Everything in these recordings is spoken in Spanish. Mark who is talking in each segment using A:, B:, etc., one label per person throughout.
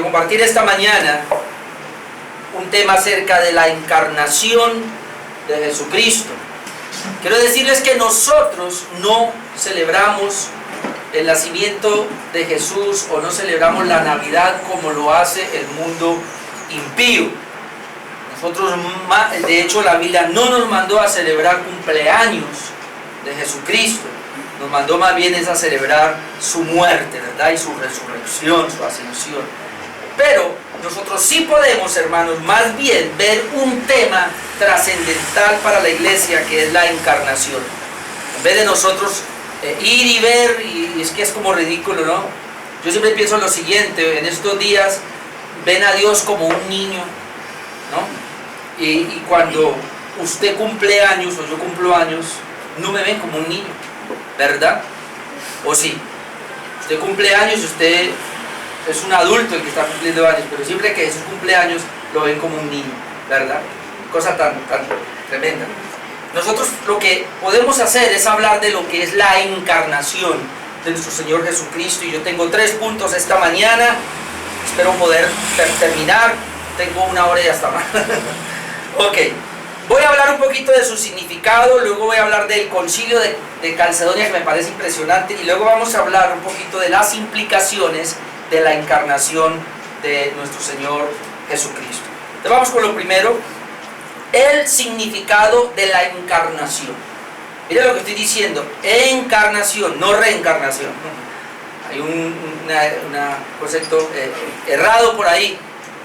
A: compartir esta mañana un tema acerca de la encarnación de Jesucristo. Quiero decirles que nosotros no celebramos el nacimiento de Jesús o no celebramos la Navidad como lo hace el mundo impío. Nosotros, de hecho, la Biblia no nos mandó a celebrar cumpleaños de Jesucristo, nos mandó más bien es a celebrar su muerte, ¿verdad? Y su resurrección, su ascensión. Pero nosotros sí podemos, hermanos, más bien ver un tema trascendental para la iglesia, que es la encarnación. En vez de nosotros ir y ver, y es que es como ridículo, ¿no? Yo siempre pienso en lo siguiente: en estos días ven a Dios como un niño, ¿no? Y cuando usted cumple años o yo cumplo años, no me ven como un niño, ¿verdad? ¿O sí? Usted cumple años y usted es un adulto el que está cumpliendo años, pero siempre que Jesús cumple años lo ven como un niño, ¿verdad? Cosa tan tremenda. Nosotros lo que podemos hacer es hablar de lo que es la encarnación de nuestro Señor Jesucristo, y yo tengo 3 puntos esta mañana. Espero poder terminar. Tengo 1 hora y ya está. Ok, voy a hablar un poquito de su significado, luego voy a hablar del concilio de Calcedonia, que me parece impresionante, y luego vamos a hablar un poquito de las implicaciones de la encarnación de nuestro Señor Jesucristo. Entonces vamos con lo primero: el significado de la encarnación. Mira lo que estoy diciendo: encarnación, no reencarnación. Hay un concepto errado por ahí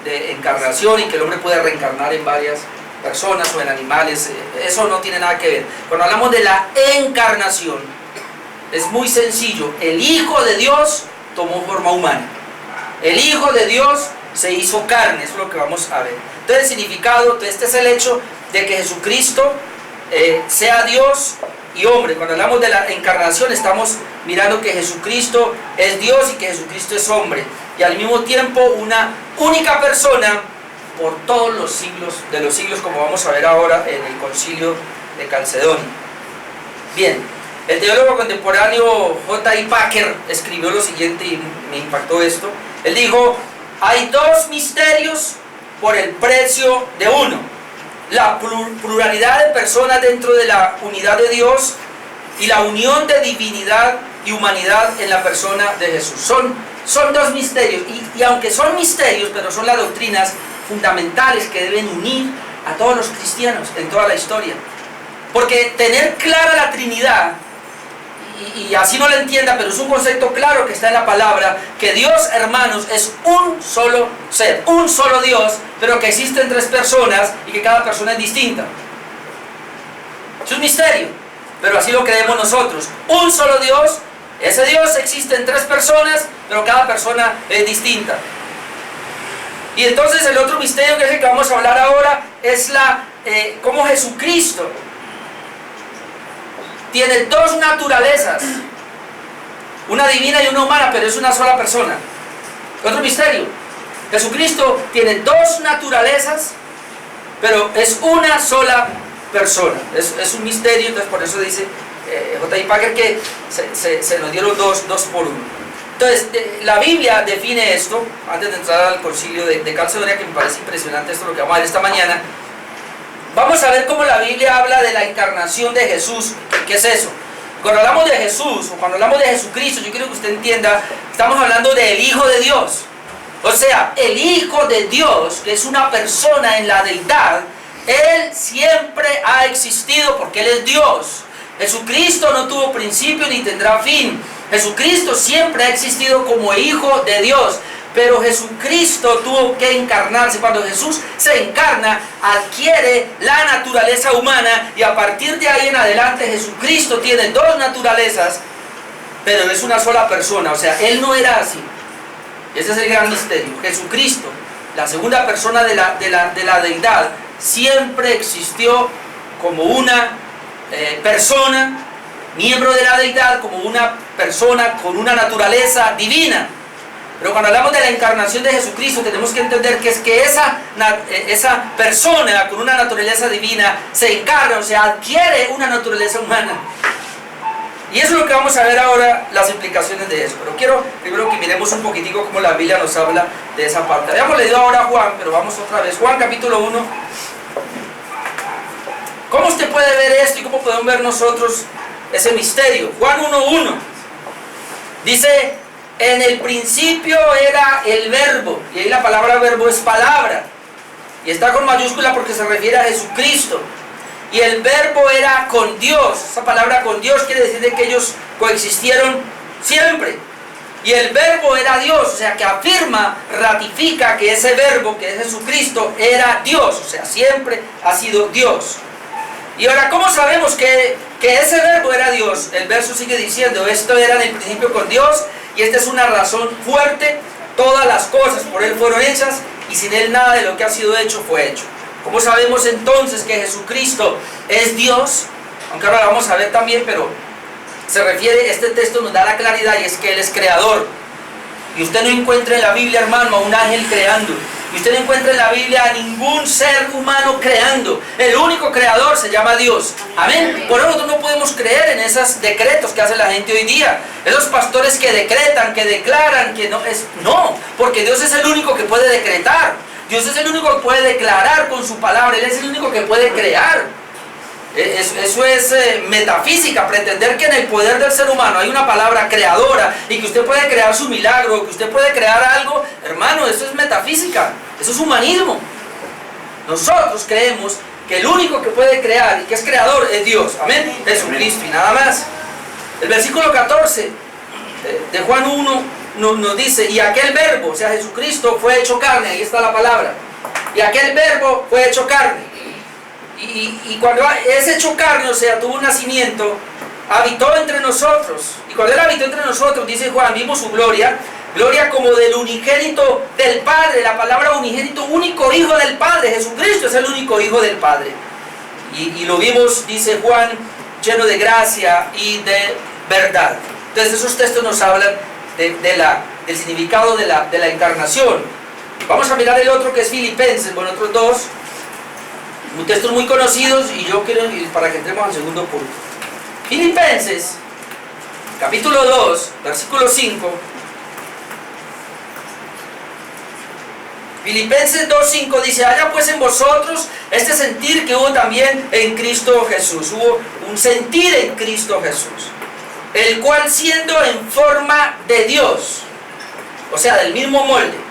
A: de encarnación, y que el hombre puede reencarnar en varias personas o en animales. Eso no tiene nada que ver. Cuando hablamos de la encarnación, es muy sencillo: el Hijo de Dios tomó forma humana, el Hijo de Dios se hizo carne. Eso es lo que vamos a ver. Entonces el significado, este es el hecho de que Jesucristo sea Dios y hombre. Cuando hablamos de la encarnación, estamos mirando que Jesucristo es Dios y que Jesucristo es hombre, y al mismo tiempo una única persona por todos los siglos de los siglos, como vamos a ver ahora en el concilio de Calcedonia. Bien, el teólogo contemporáneo J.I. Packer escribió lo siguiente, y me impactó esto. Él dijo: hay 2 misterios por el precio de uno: la pluralidad de personas dentro de la unidad de Dios, y la unión de divinidad y humanidad en la persona de Jesús. Son 2 misterios, y aunque son misterios, pero son las doctrinas fundamentales que deben unir a todos los cristianos en toda la historia. Porque tener clara la Trinidad, y así no lo entienda, pero es un concepto claro que está en la palabra, que Dios, hermanos, es un solo ser, un solo Dios, pero que existen 3 personas y que cada persona es distinta. Es un misterio, pero así lo creemos nosotros. Un solo Dios, ese Dios existe en 3 personas, pero cada persona es distinta. Y entonces el otro misterio, que es el que vamos a hablar ahora, es cómo Jesucristo tiene 2 naturalezas, una divina y una humana, pero es una sola persona. Otro misterio: Jesucristo tiene 2 naturalezas, pero es una sola persona. Es un misterio. Entonces por eso dice J.I. Packer que se nos dieron dos por uno. Entonces la Biblia define esto, antes de entrar al concilio de Calcedonia, que me parece impresionante esto lo que vamos a ver esta mañana. Vamos a ver cómo la Biblia habla de la encarnación de Jesús. ¿Qué es eso? Cuando hablamos de Jesús, o cuando hablamos de Jesucristo, yo quiero que usted entienda, estamos hablando del Hijo de Dios. O sea, el Hijo de Dios, que es una persona en la deidad, Él siempre ha existido porque Él es Dios. Jesucristo no tuvo principio ni tendrá fin. Jesucristo siempre ha existido como Hijo de Dios. Pero Jesucristo tuvo que encarnarse. Cuando Jesús se encarna, adquiere la naturaleza humana, y a partir de ahí en adelante Jesucristo tiene 2 naturalezas, pero es una sola persona. O sea, Él no era así. Ese es el gran misterio. Jesucristo, la segunda persona de la deidad, siempre existió como una persona, miembro de la deidad, como una persona con una naturaleza divina. Pero cuando hablamos de la encarnación de Jesucristo, tenemos que entender que es que esa persona con una naturaleza divina se encarna, o sea, adquiere una naturaleza humana. Y eso es lo que vamos a ver ahora, las implicaciones de eso. Pero quiero primero que miremos un poquitico cómo la Biblia nos habla de esa parte. Habíamos leído ahora Juan, pero vamos otra vez. Juan capítulo 1. ¿Cómo usted puede ver esto y cómo podemos ver nosotros ese misterio? Juan 1:1 dice: en el principio era el verbo, y ahí la palabra verbo es palabra, y está con mayúscula porque se refiere a Jesucristo. Y el verbo era con Dios. Esa palabra con Dios quiere decir de que ellos coexistieron siempre. Y el verbo era Dios, o sea que afirma, ratifica que ese verbo, que es Jesucristo, era Dios, o sea, siempre ha sido Dios. Y ahora, ¿cómo sabemos que ese verbo era Dios? El verso sigue diciendo: esto era en el principio con Dios, y esta es una razón fuerte: todas las cosas por Él fueron hechas, y sin Él nada de lo que ha sido hecho fue hecho. ¿Cómo sabemos entonces que Jesucristo es Dios? Aunque ahora lo vamos a ver también, pero se refiere, este texto nos da la claridad, y es que Él es creador. Y usted no encuentra en la Biblia, hermano, a un ángel creando. Y usted no encuentra en la Biblia a ningún ser humano creando. El único creador se llama Dios. Amén. Por eso nosotros no podemos creer en esos decretos que hace la gente hoy día. Esos pastores que decretan, que declaran, que no es... No, porque Dios es el único que puede decretar. Dios es el único que puede declarar con su palabra. Él es el único que puede crear. Eso es metafísica, pretender que en el poder del ser humano hay una palabra creadora y que usted puede crear su milagro, que usted puede crear algo. Hermano, eso es metafísica, eso es humanismo. Nosotros creemos que el único que puede crear y que es creador es Dios. Amén. Jesucristo y nada más. El versículo 14 de Juan 1 nos dice: y aquel verbo, o sea Jesucristo, fue hecho carne. Ahí está la palabra. Y aquel verbo fue hecho carne. Y cuando es hecho carne, o sea, tuvo un nacimiento, habitó entre nosotros. Y cuando Él habitó entre nosotros, dice Juan, vimos su gloria, gloria como del unigénito del Padre. La palabra unigénito, único hijo del Padre. Jesucristo es el único hijo del Padre. Y lo vimos, dice Juan, lleno de gracia y de verdad. Entonces esos textos nos hablan del significado de la encarnación. Vamos a mirar el otro, que es Filipenses, bueno, otros dos textos muy conocidos, y yo quiero, para que entremos al segundo punto. Filipenses, capítulo 2, versículo 5. Filipenses 2:5 dice: haya pues en vosotros este sentir que hubo también en Cristo Jesús. Hubo un sentir en Cristo Jesús, el cual, siendo en forma de Dios, o sea, del mismo molde,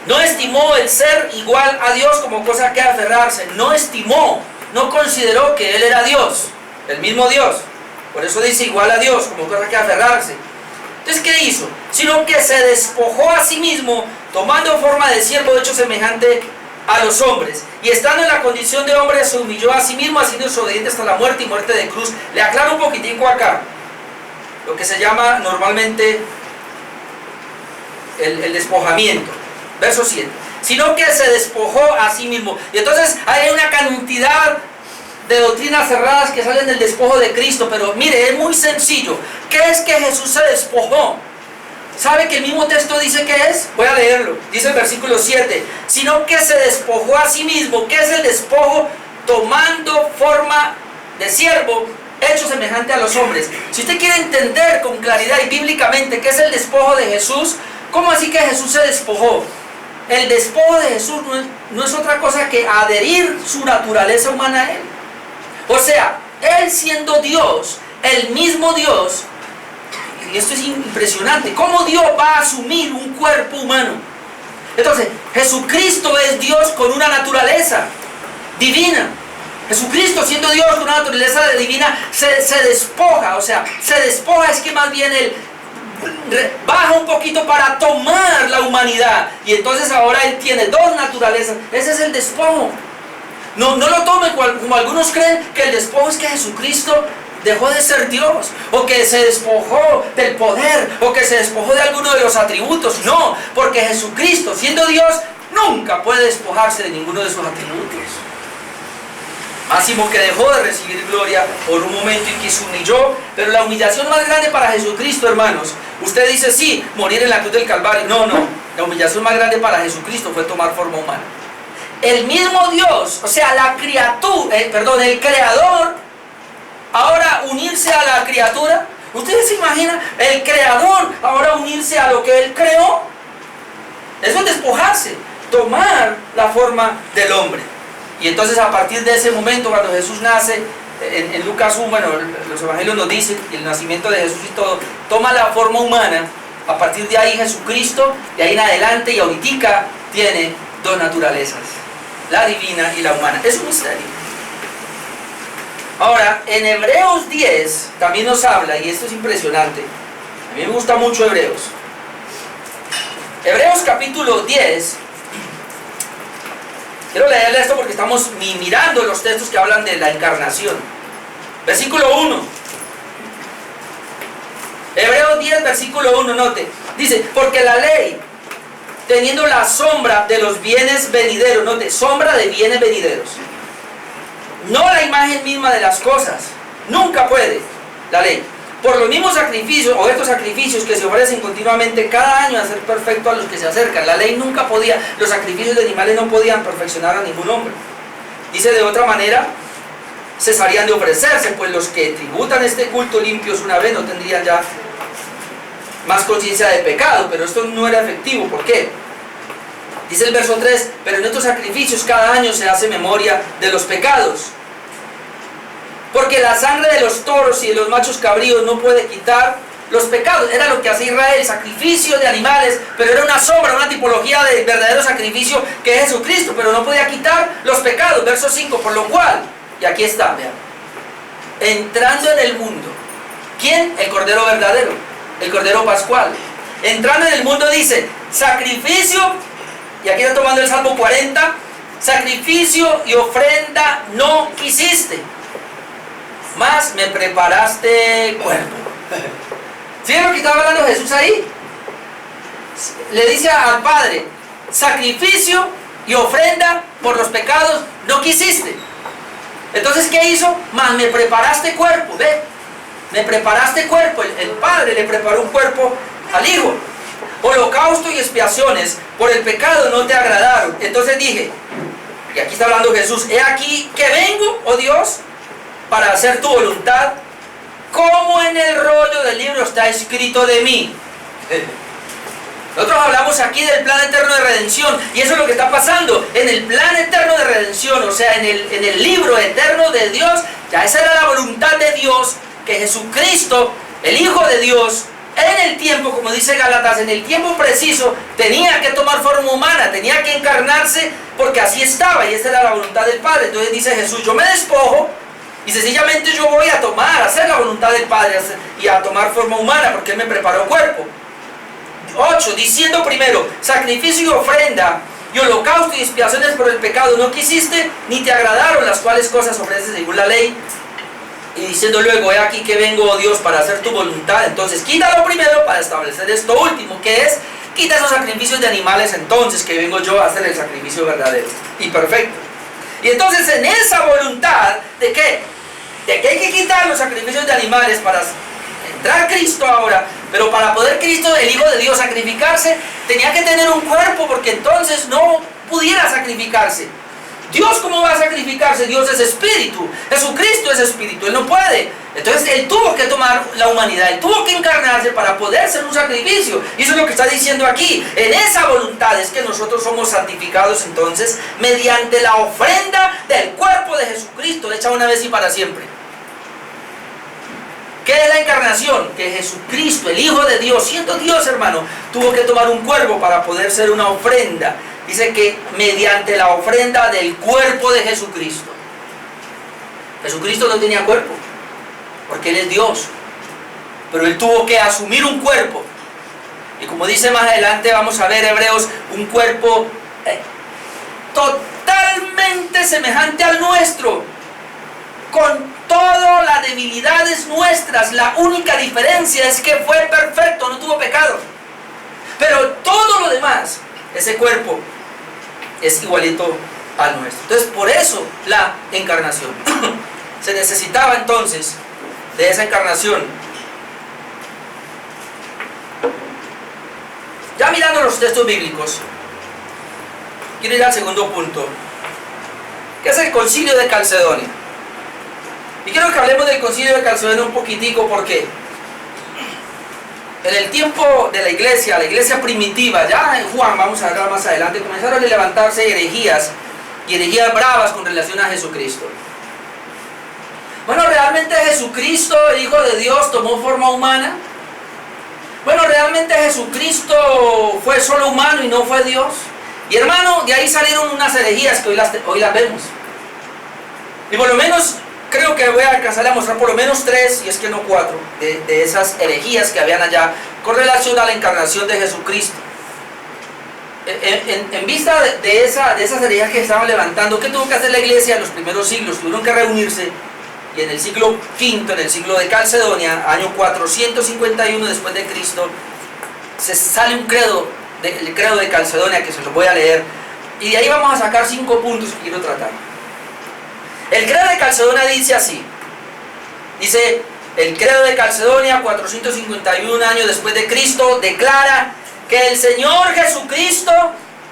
A: no estimó el ser igual a Dios como cosa que aferrarse. No estimó, no consideró que Él era Dios, el mismo Dios. Por eso dice igual a Dios, como cosa que aferrarse. Entonces, ¿qué hizo? Sino que se despojó a sí mismo, tomando forma de siervo, de hecho semejante a los hombres. Y estando en la condición de hombre, se humilló a sí mismo, haciéndose obediente hasta la muerte y muerte de cruz. Le aclaro un poquitico acá, lo que se llama normalmente el despojamiento. Verso 7. Sino que se despojó a sí mismo. Y entonces hay una cantidad de doctrinas cerradas que salen del despojo de Cristo. Pero mire, es muy sencillo. ¿Qué es que Jesús se despojó? ¿Sabe que el mismo texto dice qué es? Voy a leerlo. Dice el versículo 7. Sino que se despojó a sí mismo. ¿Qué es el despojo? Tomando forma de siervo, hecho semejante a los hombres. Si usted quiere entender con claridad y bíblicamente qué es el despojo de Jesús, ¿cómo así que Jesús se despojó? El despojo de Jesús no es otra cosa que adherir su naturaleza humana a Él. O sea, Él siendo Dios, el mismo Dios, y esto es impresionante, ¿cómo Dios va a asumir un cuerpo humano? Entonces, Jesucristo es Dios con una naturaleza divina. Jesucristo, siendo Dios con una naturaleza divina, se despoja. O sea, se despoja es que más bien Él baja un poquito para tomar la humanidad, y entonces ahora Él tiene dos naturalezas. Ese es el despojo. No lo tomen como algunos creen, que el despojo es que Jesucristo dejó de ser Dios, o que se despojó del poder, o que se despojó de alguno de los atributos. No, porque Jesucristo, siendo Dios, nunca puede despojarse de ninguno de sus atributos. Máximo que dejó de recibir gloria por un momento y que se humilló. Pero la humillación más grande para Jesucristo, hermanos, usted dice sí, morir en la cruz del Calvario. No, la humillación más grande para Jesucristo fue tomar forma humana. El mismo Dios, o sea, el Creador, ahora unirse a la criatura. ¿Ustedes se imaginan el creador ahora unirse a lo que él creó? Eso es despojarse, tomar la forma del hombre. Y entonces a partir de ese momento, cuando Jesús nace, en Lucas 1, bueno, los evangelios nos dicen, el nacimiento de Jesús y todo, toma la forma humana. A partir de ahí Jesucristo, de ahí en adelante y ahorita, tiene dos naturalezas, la divina y la humana. Es un misterio. Ahora, en Hebreos 10 también nos habla, y esto es impresionante, a mí me gusta mucho Hebreos. Hebreos capítulo 10, quiero leerle esto porque estamos mirando los textos que hablan de la encarnación. Versículo 1. Hebreos 10, versículo 1, note. Dice, porque la ley, teniendo la sombra de los bienes venideros, note, sombra de bienes venideros, no la imagen misma de las cosas, nunca puede la ley, por los mismos sacrificios, o estos sacrificios que se ofrecen continuamente cada año, hacer perfecto a los que se acercan. La ley nunca podía, los sacrificios de animales no podían perfeccionar a ningún hombre. Dice de otra manera, cesarían de ofrecerse, pues los que tributan este culto limpios una vez no tendrían ya más conciencia de pecado, pero esto no era efectivo. ¿Por qué? Dice el verso 3, pero en estos sacrificios cada año se hace memoria de los pecados, porque la sangre de los toros y de los machos cabríos no puede quitar los pecados. Era lo que hacía Israel, sacrificio de animales, pero era una sombra, una tipología del verdadero sacrificio que es Jesucristo, pero no podía quitar los pecados. Verso 5, por lo cual, y aquí está, vean, entrando en el mundo, ¿quién? El Cordero verdadero, el Cordero pascual. Entrando en el mundo dice, sacrificio, y aquí está tomando el Salmo 40, sacrificio y ofrenda no quisiste, mas me preparaste cuerpo. ¿Fíjense lo que estaba hablando Jesús ahí? Le dice al Padre, sacrificio y ofrenda por los pecados no quisiste. Entonces, ¿qué hizo? Mas me preparaste cuerpo, ¿ve? Me preparaste cuerpo. El Padre le preparó un cuerpo al Hijo. Holocausto y expiaciones por el pecado no te agradaron. Entonces dije, y aquí está hablando Jesús, he aquí que vengo, oh Dios, para hacer tu voluntad, como en el rollo del libro está escrito de mí. Nosotros hablamos aquí del plan eterno de redención, y eso es lo que está pasando en el plan eterno de redención, o sea, en el libro eterno de Dios. Ya esa era la voluntad de Dios, que Jesucristo, el Hijo de Dios, en el tiempo, como dice Gálatas, en el tiempo preciso, tenía que tomar forma humana, tenía que encarnarse, porque así estaba, y esa era la voluntad del Padre. Entonces dice Jesús, yo me despojo, y sencillamente yo voy a hacer la voluntad del Padre, y a tomar forma humana, porque Él me preparó cuerpo. 8, diciendo primero, sacrificio y ofrenda, y holocausto y expiaciones por el pecado no quisiste, ni te agradaron, las cuales cosas ofreces según la ley. Y diciendo luego, he aquí que vengo, oh Dios, para hacer tu voluntad. Entonces quítalo primero para establecer esto último, que es, quita esos sacrificios de animales, entonces que vengo yo a hacer el sacrificio verdadero y perfecto. Y entonces en esa voluntad, ¿de qué? De que hay que quitar los sacrificios de animales para entrar Cristo ahora, pero para poder Cristo, el Hijo de Dios, sacrificarse, tenía que tener un cuerpo, porque entonces no pudiera sacrificarse. Dios, ¿cómo va a sacrificarse? Dios es espíritu, Jesucristo es espíritu, Él no puede. Entonces Él tuvo que tomar la humanidad, Él tuvo que encarnarse para poder ser un sacrificio. Y eso es lo que está diciendo aquí. En esa voluntad es que nosotros somos santificados entonces mediante la ofrenda del cuerpo de Jesucristo, hecha una vez y para siempre. ¿Qué es la encarnación? Que Jesucristo, el Hijo de Dios, siendo Dios, hermano, tuvo que tomar un cuerpo para poder ser una ofrenda. Dice que mediante la ofrenda del cuerpo de Jesucristo. Jesucristo no tenía cuerpo, porque Él es Dios, pero Él tuvo que asumir un cuerpo. Y como dice más adelante, vamos a ver Hebreos, un cuerpo totalmente semejante al nuestro, con todas las debilidades nuestras. La única diferencia es que fue perfecto, no tuvo pecado. Pero todo lo demás, ese cuerpo es igualito al nuestro. Entonces, por eso la encarnación. Se necesitaba entonces de esa encarnación. Ya mirando los textos bíblicos, quiero ir al segundo punto, que es el Concilio de Calcedonia. Y quiero que hablemos del concilio de Calcedonia un poquitico, porque en el tiempo de la iglesia primitiva, ya en Juan, vamos a hablar más adelante, comenzaron a levantarse herejías, y herejías bravas con relación a Jesucristo. Bueno, ¿realmente Jesucristo, el Hijo de Dios, tomó forma humana? Bueno, ¿realmente Jesucristo fue solo humano y no fue Dios? Y hermano, de ahí salieron unas herejías que hoy las vemos. Y por lo menos, creo que voy a alcanzar a mostrar por lo menos 3, y es que no 4, de esas herejías que habían allá con relación a la encarnación de Jesucristo. En vista de esas herejías que estaban levantando, ¿qué tuvo que hacer la iglesia en los primeros siglos? Tuvieron que reunirse, y en el siglo V, en el siglo de Calcedonia, año 451 después de Cristo, se sale un credo, el credo de Calcedonia, que se los voy a leer, y de ahí vamos a sacar 5 puntos que quiero tratar. El credo de Calcedonia dice así, dice, el credo de Calcedonia, 451 años después de Cristo, declara que el Señor Jesucristo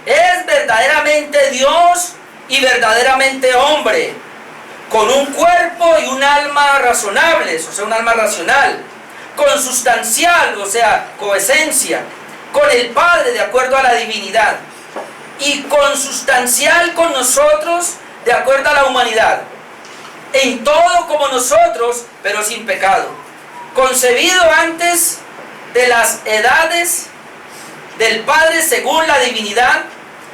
A: es verdaderamente Dios y verdaderamente hombre, con un cuerpo y un alma razonables, o sea, un alma racional, consustancial, o sea, coesencia, con el Padre de acuerdo a la divinidad, y consustancial con nosotros de acuerdo a la humanidad, en todo como nosotros, pero sin pecado, concebido antes de las edades del Padre según la divinidad,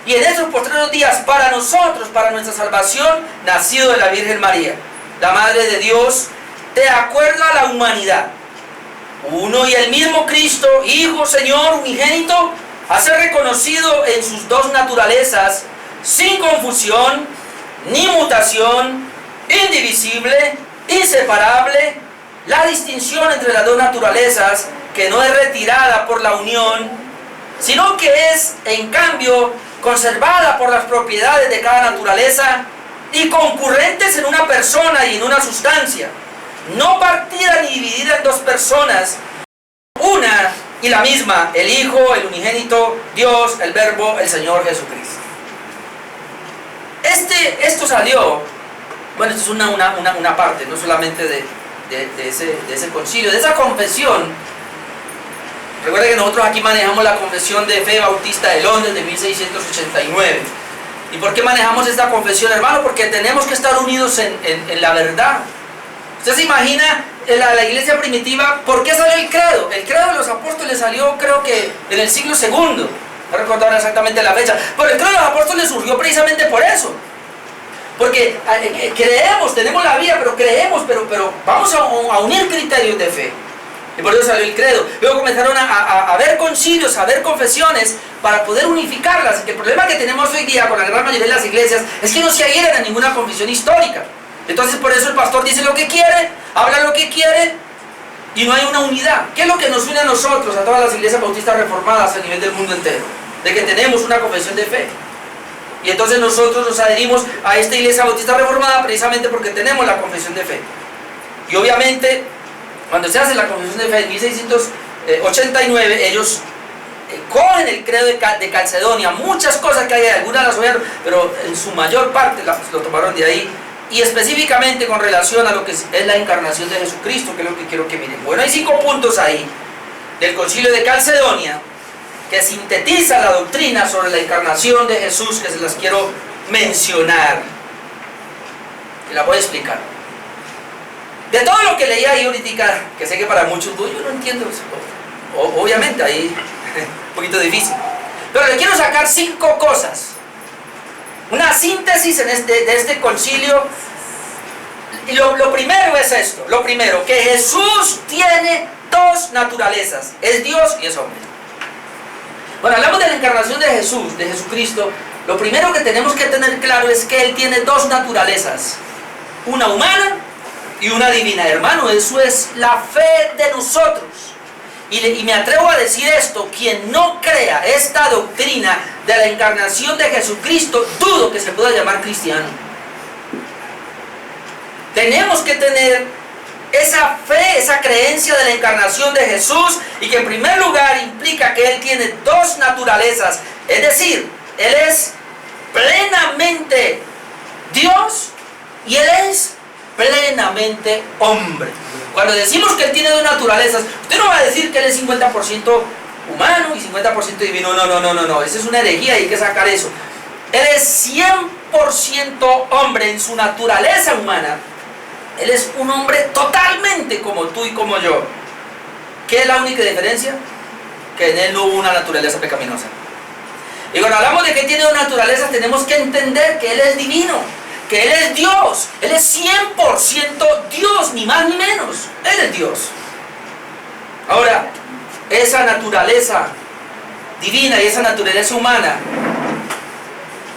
A: y en esos postreros días para nosotros, para nuestra salvación, nacido de la Virgen María, la Madre de Dios, de acuerdo a la humanidad, uno y el mismo Cristo, Hijo, Señor, unigénito, a ser reconocido en sus dos naturalezas, sin confusión, ni mutación, indivisible, inseparable, la distinción entre las dos naturalezas, que no es retirada por la unión, sino que es, en cambio, conservada por las propiedades de cada naturaleza y concurrentes en una persona y en una sustancia, no partida ni dividida en dos personas, una y la misma, el Hijo, el unigénito, Dios, el Verbo, el Señor Jesucristo. Esto salió, bueno, esto es una parte, no solamente de ese concilio, de esa confesión. Recuerda que nosotros aquí manejamos la Confesión de Fe Bautista de Londres de 1689. ¿Y por qué manejamos esta confesión, hermano? Porque tenemos que estar unidos en la verdad. ¿Usted se imagina la iglesia primitiva? ¿Por qué salió el credo? El credo de los apóstoles salió, creo que en el siglo II. No recuerdo ahora exactamente la fecha. Pero el credo de los apóstoles surgió precisamente por eso. Porque creemos, tenemos la vida, pero creemos, pero vamos a unir criterios de fe. Y por eso salió el credo. Luego comenzaron a haber concilios, a haber confesiones para poder unificarlas. Y el problema que tenemos hoy día con la gran mayoría de las iglesias es que no se adhieren a ninguna confesión histórica. Entonces por eso el pastor dice lo que quiere, habla lo que quiere, y no hay una unidad. ¿Qué es lo que nos une a nosotros, a todas las iglesias bautistas reformadas a nivel del mundo entero? De que tenemos una confesión de fe. Y entonces nosotros nos adherimos a esta iglesia bautista reformada precisamente porque tenemos la confesión de fe. Y obviamente, cuando se hace la confesión de fe en 1689, ellos cogen el credo de Calcedonia, muchas cosas que hay, algunas las oyeron, pero en su mayor parte lo tomaron de ahí, y específicamente con relación a lo que es la encarnación de Jesucristo, que es lo que quiero que miren. Bueno, hay 5 puntos ahí del concilio de Calcedonia que sintetiza la doctrina sobre la encarnación de Jesús, que se las quiero mencionar y la voy a explicar. De todo lo que leí ahí ahorita, que sé que para muchos yo no entiendo eso, obviamente ahí un poquito difícil, pero le quiero sacar 5 cosas, una síntesis de este concilio. Y lo primero es esto, lo primero, que Jesús tiene dos naturalezas, es Dios y es hombre. Bueno, hablamos de la encarnación de Jesús, de Jesucristo. Lo primero que tenemos que tener claro es que Él tiene dos naturalezas, una humana y una divina. Hermano, eso es la fe de nosotros. Y me atrevo a decir esto: quien no crea esta doctrina de la encarnación de Jesucristo, dudo que se pueda llamar cristiano. Tenemos que tener esa fe, esa creencia de la encarnación de Jesús, y que en primer lugar implica que Él tiene dos naturalezas, es decir, Él es plenamente Dios y Él es plenamente hombre. Cuando decimos que Él tiene dos naturalezas, usted no va a decir que Él es 50% humano y 50% divino. No. Esa es una herejía, hay que sacar eso. Él es 100% hombre en su naturaleza humana. Él es un hombre totalmente como tú y como yo. ¿Qué es la única diferencia? Que en Él no hubo una naturaleza pecaminosa. Y cuando hablamos de que tiene dos naturalezas, tenemos que entender que Él es divino, que Él es Dios. Él es 100% Dios, ni más ni menos. Él es Dios. Ahora, esa naturaleza divina y esa naturaleza humana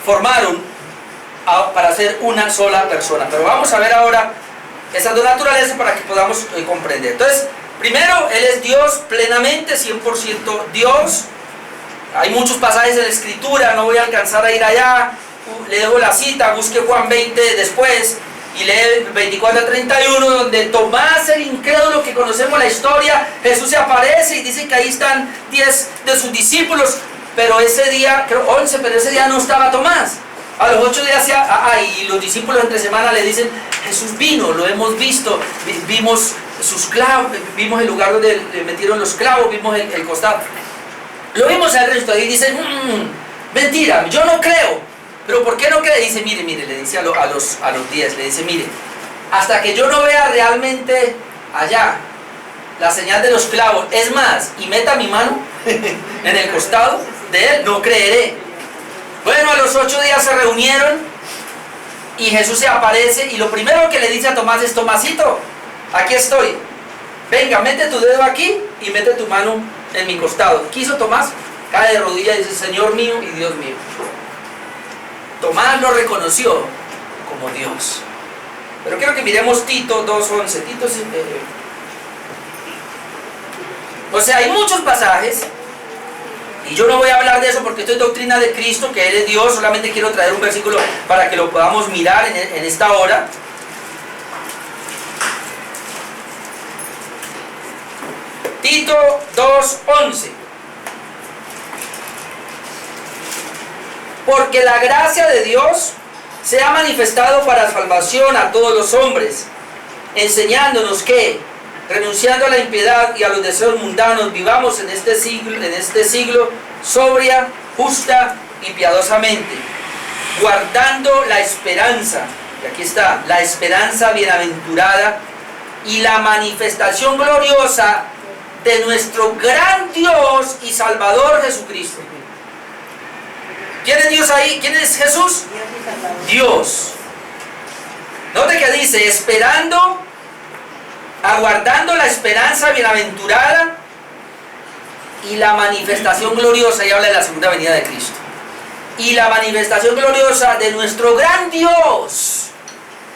A: formaron para ser una sola persona. Pero vamos a ver ahora esas dos naturalezas para que podamos comprender. Entonces, primero, Él es Dios plenamente, 100% Dios. Hay muchos pasajes de la Escritura, no voy a alcanzar a ir allá. Le dejo la cita, busque Juan 20 después y lee 24 a 31, donde Tomás, el incrédulo, que conocemos la historia, Jesús se aparece y dice que ahí están 10 de sus discípulos, pero ese día, creo 11, pero ese día no estaba Tomás. A los 8 días y los discípulos entre semana le dicen: Jesús vino, lo hemos visto, vimos sus clavos, vimos el lugar donde le metieron los clavos, vimos el costado, lo vimos al resto. Y dicen: mentira, yo no creo. ¿Pero por qué no cree? Dice: mire, le dice a los 10, le dice: mire, hasta que yo no vea realmente allá la señal de los clavos, es más, y meta mi mano en el costado de Él, no creeré. Bueno, a los 8 días se reunieron y Jesús se aparece y lo primero que le dice a Tomás es: Tomasito, aquí estoy, venga, mete tu dedo aquí y mete tu mano en mi costado. ¿Qué hizo Tomás? Cae de rodillas y dice: Señor mío y Dios mío. Tomás lo reconoció como Dios. Pero quiero que miremos Tito 2:11. Tito, o sea, hay muchos pasajes y yo no voy a hablar de eso porque esto es doctrina de Cristo, que Él es Dios. Solamente quiero traer un versículo para que lo podamos mirar en esta hora. Tito 2:11. Porque la gracia de Dios se ha manifestado para salvación a todos los hombres, enseñándonos que, renunciando a la impiedad y a los deseos mundanos, vivamos en este siglo sobria, justa y piadosamente, guardando la esperanza, y aquí está, la esperanza bienaventurada y la manifestación gloriosa de nuestro gran Dios y Salvador Jesucristo. ¿Quién es Dios ahí? ¿Quién es Jesús? Dios. Note que dice: esperando, aguardando la esperanza bienaventurada y la manifestación gloriosa, y habla de la segunda venida de Cristo, y la manifestación gloriosa de nuestro gran Dios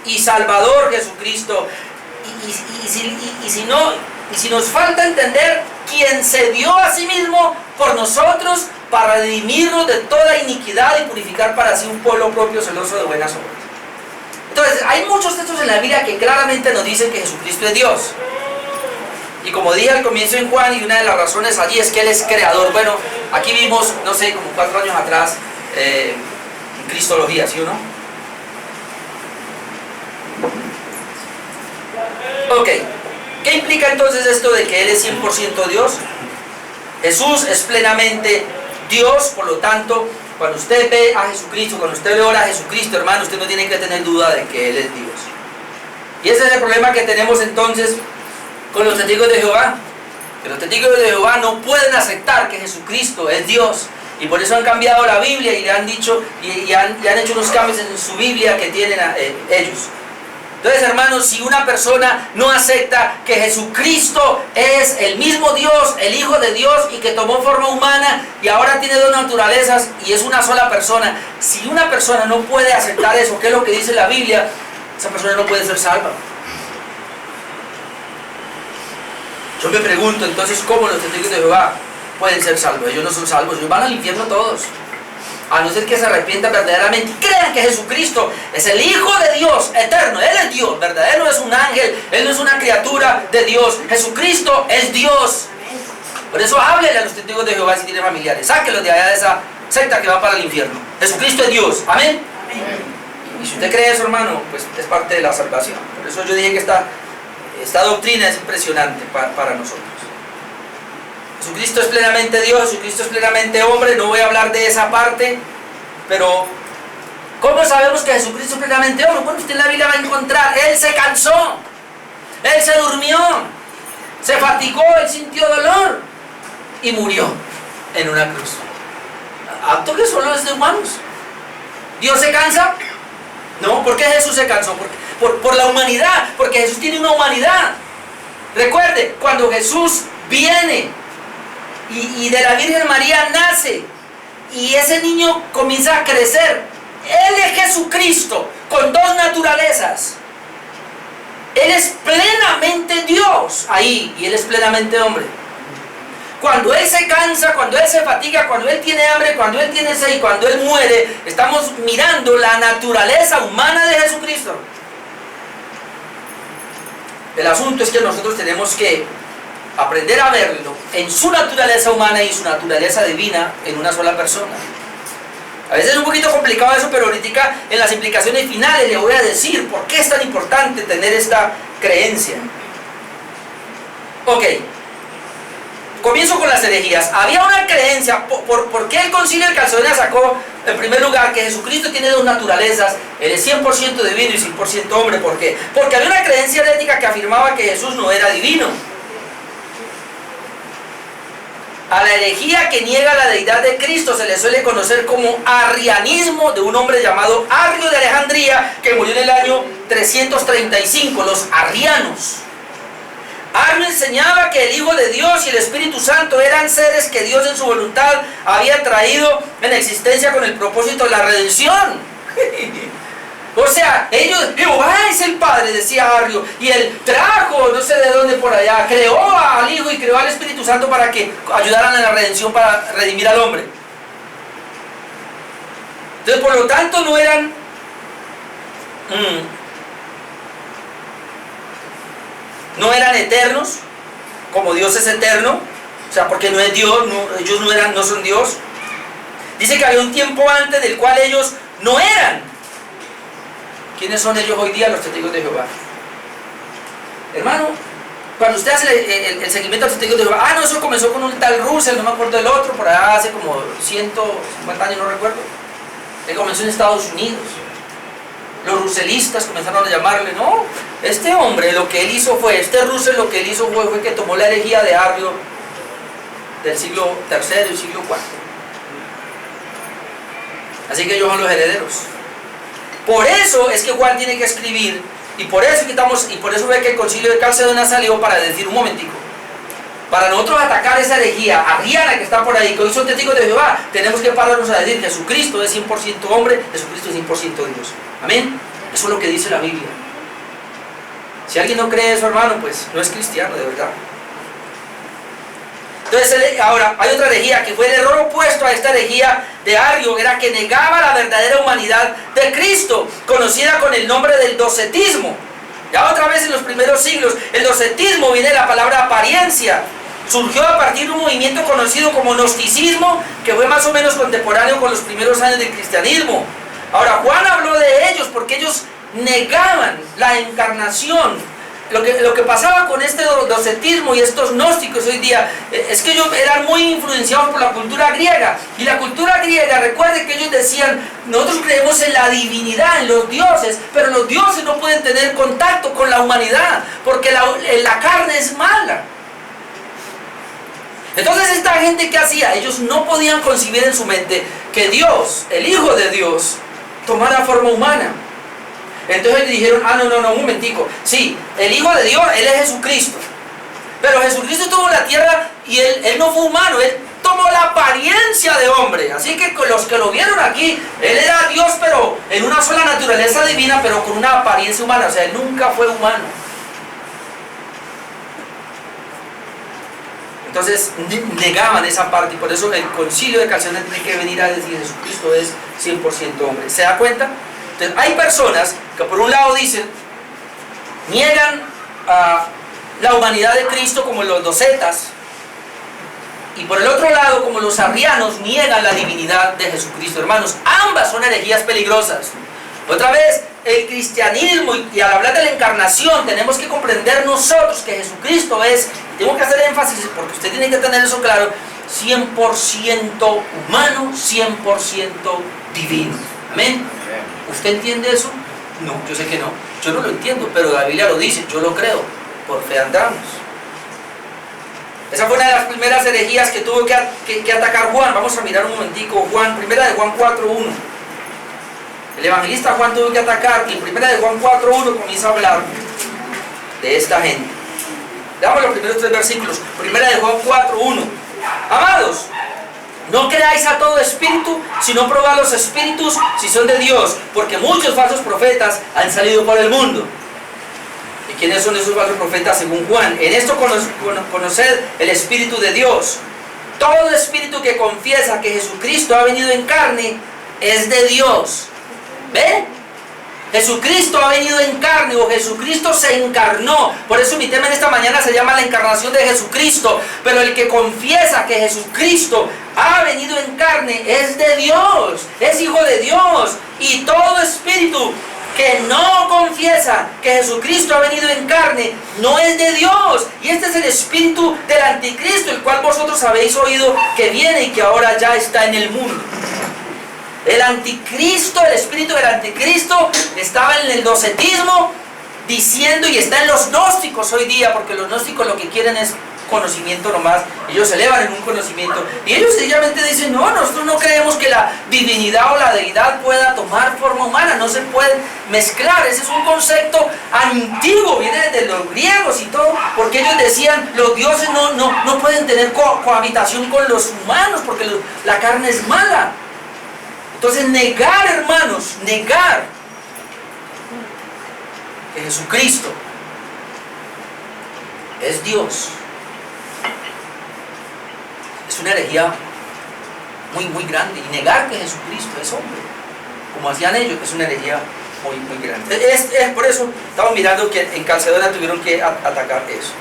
A: y Salvador Jesucristo. Y si nos falta entender quién se dio a sí mismo por nosotros para redimirnos de toda iniquidad y purificar para sí un pueblo propio celoso de buenas obras. Entonces, hay muchos textos en la Biblia que claramente nos dicen que Jesucristo es Dios. Y como dije al comienzo en Juan, y una de las razones allí es que Él es creador. Bueno, aquí vimos, no sé, como 4 años atrás, Cristología, ¿sí o no? Ok, ¿qué implica entonces esto de que Él es 100% Dios? Jesús es plenamente Dios, por lo tanto, cuando usted ve a Jesucristo, cuando usted le ora a Jesucristo, hermano, usted no tiene que tener duda de que Él es Dios. Y ese es el problema que tenemos entonces con los testigos de Jehová. Que los testigos de Jehová no pueden aceptar que Jesucristo es Dios. Y por eso han cambiado la Biblia y le han dicho, y han hecho unos cambios en su Biblia que tienen ellos. Entonces, hermanos, si una persona no acepta que Jesucristo es el mismo Dios, el Hijo de Dios, y que tomó forma humana y ahora tiene dos naturalezas y es una sola persona, si una persona no puede aceptar eso, que es lo que dice la Biblia, esa persona no puede ser salva. Yo me pregunto entonces, ¿cómo los testigos de Jehová pueden ser salvos? Ellos no son salvos, ellos van al infierno todos. A no ser que se arrepientan verdaderamente y crean que Jesucristo es el Hijo de Dios eterno. Él es Dios, ¿verdad? Él no es un ángel, Él no es una criatura de Dios. Jesucristo es Dios. Por eso háblele a los testigos de Jehová si tienen familiares. Sáquenlos de allá de esa secta que va para el infierno. Jesucristo es Dios. Amén. Y si usted cree eso, hermano, pues es parte de la salvación. Por eso yo dije que esta doctrina es impresionante para nosotros. Jesucristo es plenamente Dios, Jesucristo es plenamente hombre. No voy a hablar de esa parte, pero ¿cómo sabemos que Jesucristo es plenamente hombre? Bueno, usted en la Biblia va a encontrar, Él se cansó, Él se durmió, se fatigó, Él sintió dolor y murió en una cruz. Acto que solo es de humanos. ¿Dios se cansa? No. ¿Por qué Jesús se cansó? Por la humanidad, porque Jesús tiene una humanidad. Recuerde, cuando Jesús viene y de la Virgen María nace y ese niño comienza a crecer, Él es Jesucristo con dos naturalezas. Él es plenamente Dios ahí y Él es plenamente hombre. Cuando Él se cansa, cuando Él se fatiga, cuando Él tiene hambre, cuando Él tiene sed y cuando Él muere, estamos mirando la naturaleza humana de Jesucristo. El asunto es que nosotros tenemos que aprender a verlo en su naturaleza humana y su naturaleza divina en una sola persona. A veces es un poquito complicado eso, pero ahorita en las implicaciones finales le voy a decir por qué es tan importante tener esta creencia. Ok. Comienzo con las herejías. Había una creencia, ¿por qué el Concilio de Calcedonia sacó en primer lugar que Jesucristo tiene dos naturalezas? Él es 100% divino y 100% hombre. ¿Por qué? Porque había una creencia herética que afirmaba que Jesús no era divino. A la herejía que niega la deidad de Cristo se le suele conocer como arrianismo, de un hombre llamado Arrio de Alejandría, que murió en el año 335, los arrianos. Arrio enseñaba que el Hijo de Dios y el Espíritu Santo eran seres que Dios en su voluntad había traído en existencia con el propósito de la redención. O sea, Jehová es el Padre, decía Arrio, y Él trajo, no sé de dónde por allá, creó al Hijo y creó al Espíritu Santo para que ayudaran en la redención, para redimir al hombre. Entonces, por lo tanto, no eran eternos, como Dios es eterno, o sea, porque no es Dios, ellos no son Dios. Dice que había un tiempo antes del cual ellos no eran. ¿Quiénes son ellos hoy día? Los testigos de Jehová. Hermano, cuando usted hace el seguimiento a los testigos de Jehová, no, eso comenzó con un tal Russell, no me acuerdo del otro, por allá hace como 150 años, no recuerdo. Él comenzó en Estados Unidos. Los russelistas comenzaron a llamarle, no, este hombre lo que él hizo fue, lo que él hizo fue que tomó la herejía de Arrio del siglo III y siglo IV. Así que ellos son los herederos. Por eso es que Juan tiene que escribir, y por eso ve que el Concilio de Calcedonia salió para decir un momentico, para nosotros atacar esa herejía arriana que está por ahí, que hoy son testigos de Jehová, tenemos que pararnos a decir que Jesucristo es 100% hombre, Jesucristo es 100% Dios. Amén. Eso es lo que dice la Biblia. Si alguien no cree eso, hermano, pues no es cristiano de verdad. Entonces, ahora, hay otra herejía que fue el error opuesto a esta herejía de Arrio, era que negaba la verdadera humanidad de Cristo, conocida con el nombre del docetismo. Ya otra vez en los primeros siglos, el docetismo viene de la palabra apariencia. Surgió a partir de un movimiento conocido como gnosticismo, que fue más o menos contemporáneo con los primeros años del cristianismo. Ahora, Juan habló de ellos porque ellos negaban la encarnación. Lo que pasaba con este docetismo y estos gnósticos hoy día es que ellos eran muy influenciados por la cultura griega. Y la cultura griega, recuerden que ellos decían, nosotros creemos en la divinidad, en los dioses, pero los dioses no pueden tener contacto con la humanidad, porque la carne es mala. Entonces esta gente, ¿qué hacía? Ellos no podían concebir en su mente que Dios, el Hijo de Dios, tomara forma humana. Entonces le dijeron, no, un momentico. Sí, el Hijo de Dios, Él es Jesucristo. Pero Jesucristo estuvo en la tierra y Él no fue humano, Él tomó la apariencia de hombre. Así que con los que lo vieron aquí, Él era Dios, pero en una sola naturaleza divina, pero con una apariencia humana. O sea, Él nunca fue humano. Entonces negaban esa parte, y por eso el Concilio de Calcedonia tiene que venir a decir que Jesucristo es 100% hombre. ¿Se da cuenta? Entonces, hay personas que por un lado niegan la humanidad de Cristo, como los docetas, y por el otro lado, como los arrianos, niegan la divinidad de Jesucristo. Hermanos, ambas son herejías peligrosas. Otra vez, el cristianismo y al hablar de la encarnación, tenemos que comprender nosotros que Jesucristo es, tengo que hacer énfasis porque usted tiene que tener eso claro, 100% humano, 100% divino. Amén. ¿Usted entiende eso? No, yo sé que no. Yo no lo entiendo, pero la Biblia lo dice, yo lo creo. Por fe andamos. Esa fue una de las primeras herejías que tuvo que atacar Juan. Vamos a mirar un momentico. Primera de Juan 4:1. El evangelista Juan tuvo que atacar, y en primera de Juan 4:1 comienza a hablar de esta gente. Veamos los primeros 3 versículos. Primera de Juan 4:1. Amados, no creáis a todo espíritu, sino probad los espíritus si son de Dios, porque muchos falsos profetas han salido por el mundo. ¿Y quiénes son esos falsos profetas según Juan? En esto conoced el Espíritu de Dios. Todo espíritu que confiesa que Jesucristo ha venido en carne es de Dios. ¿Ven? Jesucristo ha venido en carne, o Jesucristo se encarnó. Por eso mi tema en esta mañana se llama la encarnación de Jesucristo. Pero el que confiesa que Jesucristo ha venido en carne es de Dios, es hijo de Dios. Y todo espíritu que no confiesa que Jesucristo ha venido en carne no es de Dios. Y este es el espíritu del anticristo, el cual vosotros habéis oído que viene y que ahora ya está en el mundo. El anticristo, el espíritu del anticristo estaba en el docetismo diciendo, y está en los gnósticos hoy día, porque los gnósticos lo que quieren es conocimiento nomás. Ellos se elevan en un conocimiento y ellos sencillamente dicen, no, nosotros no creemos que la divinidad o la deidad pueda tomar forma humana, no se puede mezclar. Ese es un concepto antiguo, viene desde los griegos y todo, porque ellos decían, los dioses no pueden tener cohabitación con los humanos porque la carne es mala. Entonces negar, hermanos, negar que Jesucristo es Dios es una herejía muy grande. Y negar que Jesucristo es hombre, como hacían ellos, es una herejía muy grande. Es por eso estamos mirando que en Calcedonia tuvieron que atacar eso.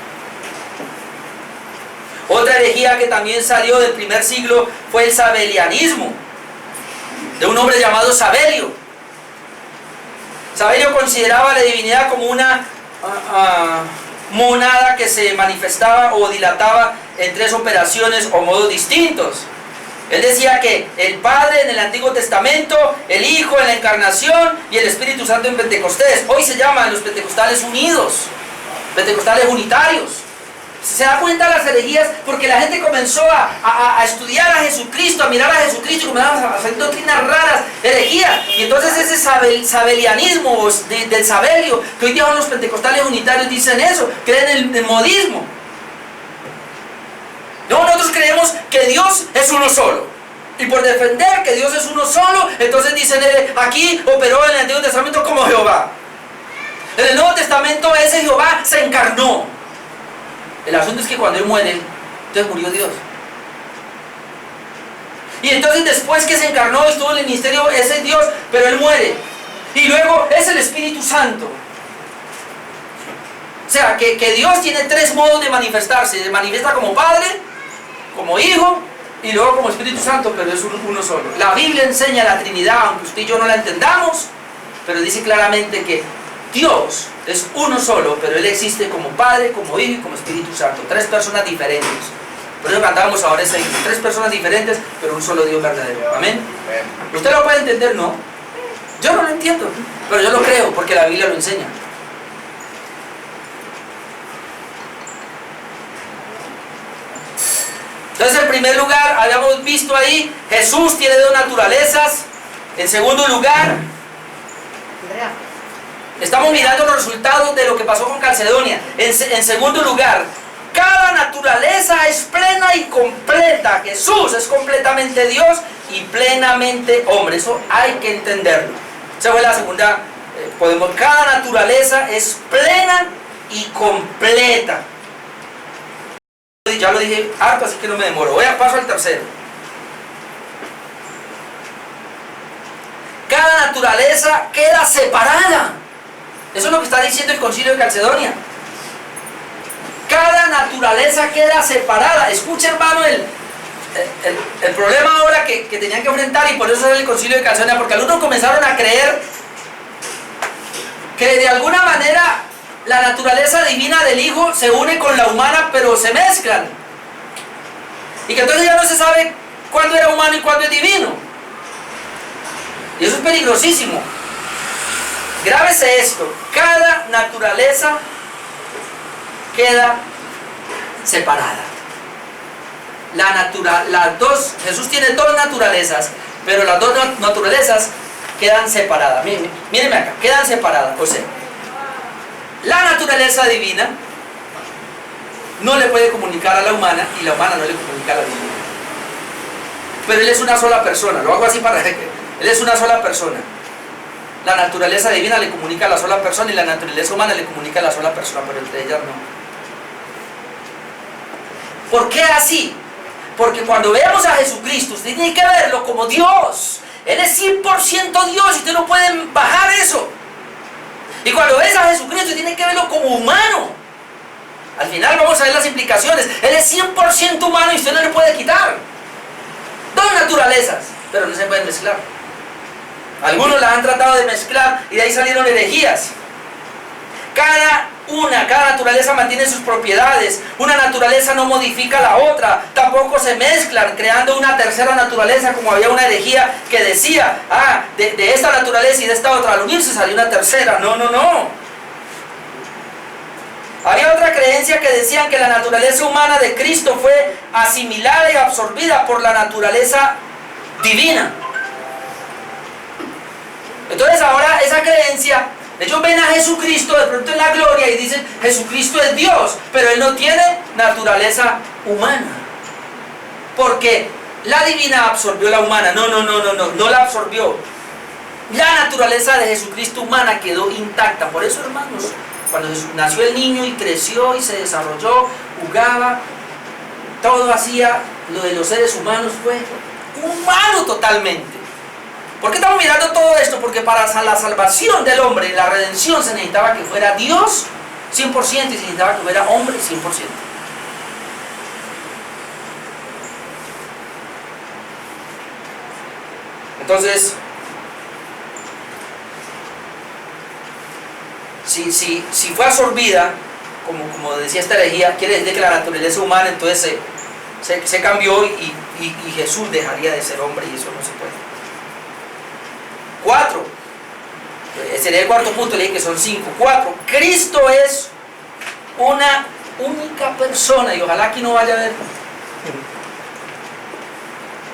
A: Otra herejía que también salió del primer siglo fue el sabelianismo, de un hombre llamado Sabelio. Sabelio consideraba la divinidad como una monada que se manifestaba o dilataba en 3 operaciones o modos distintos. Él decía que el Padre en el Antiguo Testamento, el Hijo en la Encarnación y el Espíritu Santo en Pentecostés. Hoy se llaman los pentecostales unidos, pentecostales unitarios. ¿Se da cuenta de las herejías? Porque la gente comenzó a estudiar a Jesucristo, a mirar a Jesucristo y comenzaron a hacer doctrinas raras, herejías. Y entonces ese sabelianismo del Sabelio, que hoy día los pentecostales unitarios dicen eso, creen en el modismo. No, nosotros creemos que Dios es uno solo. Y por defender que Dios es uno solo, entonces dicen, aquí operó en el Antiguo Testamento como Jehová. En el Nuevo Testamento ese Jehová se encarnó. El asunto es que cuando Él muere, entonces murió Dios. Y entonces después que se encarnó, estuvo en el ministerio, ese es Dios, pero Él muere. Y luego es el Espíritu Santo. O sea, que Dios tiene 3 modos de manifestarse. Se manifiesta como Padre, como Hijo y luego como Espíritu Santo, pero es uno solo. La Biblia enseña la Trinidad, aunque usted y yo no la entendamos, pero dice claramente que Dios es uno solo, pero Él existe como Padre, como Hijo y como Espíritu Santo. 3 personas diferentes. Por eso cantábamos ahora ese 3 personas diferentes, pero un solo Dios verdadero. Amén. ¿Usted lo puede entender? No. Yo no lo entiendo, pero yo lo creo porque la Biblia lo enseña. Entonces, en primer lugar, habíamos visto ahí, Jesús tiene 2 naturalezas. En segundo lugar, estamos mirando los resultados de lo que pasó con Calcedonia. En segundo lugar, cada naturaleza es plena y completa. Jesús es completamente Dios y plenamente hombre. Eso hay que entenderlo. Esa fue la segunda. Cada naturaleza es plena y completa. Ya lo dije harto, así que no me demoro. Voy a paso al tercero. Cada naturaleza queda separada. Eso es lo que está diciendo el Concilio de Calcedonia. Cada naturaleza queda separada. Escucha, hermano, el problema ahora que tenían que enfrentar, y por eso es el Concilio de Calcedonia, porque algunos comenzaron a creer que de alguna manera la naturaleza divina del Hijo se une con la humana, pero se mezclan. Y que entonces ya no se sabe cuándo era humano y cuándo es divino. Y eso es peligrosísimo. Grábese esto: cada naturaleza queda separada. Jesús tiene dos naturalezas, pero las dos naturalezas quedan separadas. Mírenme acá, quedan separadas. O sea, la naturaleza divina no le puede comunicar a la humana y la humana no le comunica a la divina. Pero Él es una sola persona. Lo hago así para que Él es una sola persona. La naturaleza divina le comunica a la sola persona y la naturaleza humana le comunica a la sola persona, pero entre ellas no. ¿Por qué así? Porque cuando veamos a Jesucristo, usted tiene que verlo como Dios. Él es 100% Dios y usted no puede bajar eso. Y cuando ves a Jesucristo, tiene que verlo como humano. Al final vamos a ver las implicaciones. Él es 100% humano y usted no le puede quitar. Dos naturalezas, pero no se pueden mezclar. Algunos las han tratado de mezclar y de ahí salieron herejías. Cada naturaleza mantiene sus propiedades. Una naturaleza no modifica la otra. Tampoco se mezclan, creando una tercera naturaleza, como había una herejía que decía, de esta naturaleza y de esta otra, al unirse salió una tercera. No. Había otra creencia que decían que la naturaleza humana de Cristo fue asimilada y absorbida por la naturaleza divina. Entonces ahora esa creencia, ellos ven a Jesucristo de pronto en la gloria y dicen, Jesucristo es Dios, pero Él no tiene naturaleza humana. Porque la divina absorbió la humana. No la absorbió. La naturaleza de Jesucristo humana quedó intacta. Por eso, hermanos, cuando nació el niño y creció y se desarrolló, jugaba, todo hacía lo de los seres humanos, fue humano totalmente. ¿Por qué estamos mirando todo esto? Porque para la salvación del hombre y la redención se necesitaba que fuera Dios 100% y se necesitaba que fuera hombre 100%. Entonces, si fue absorbida, como decía esta herejía, quiere decir que la naturaleza humana entonces se cambió y Jesús dejaría de ser hombre, y eso no se puede. 4, sería el cuarto punto, le dije que son 5. 4, Cristo es una única persona, y ojalá aquí no vaya a ver.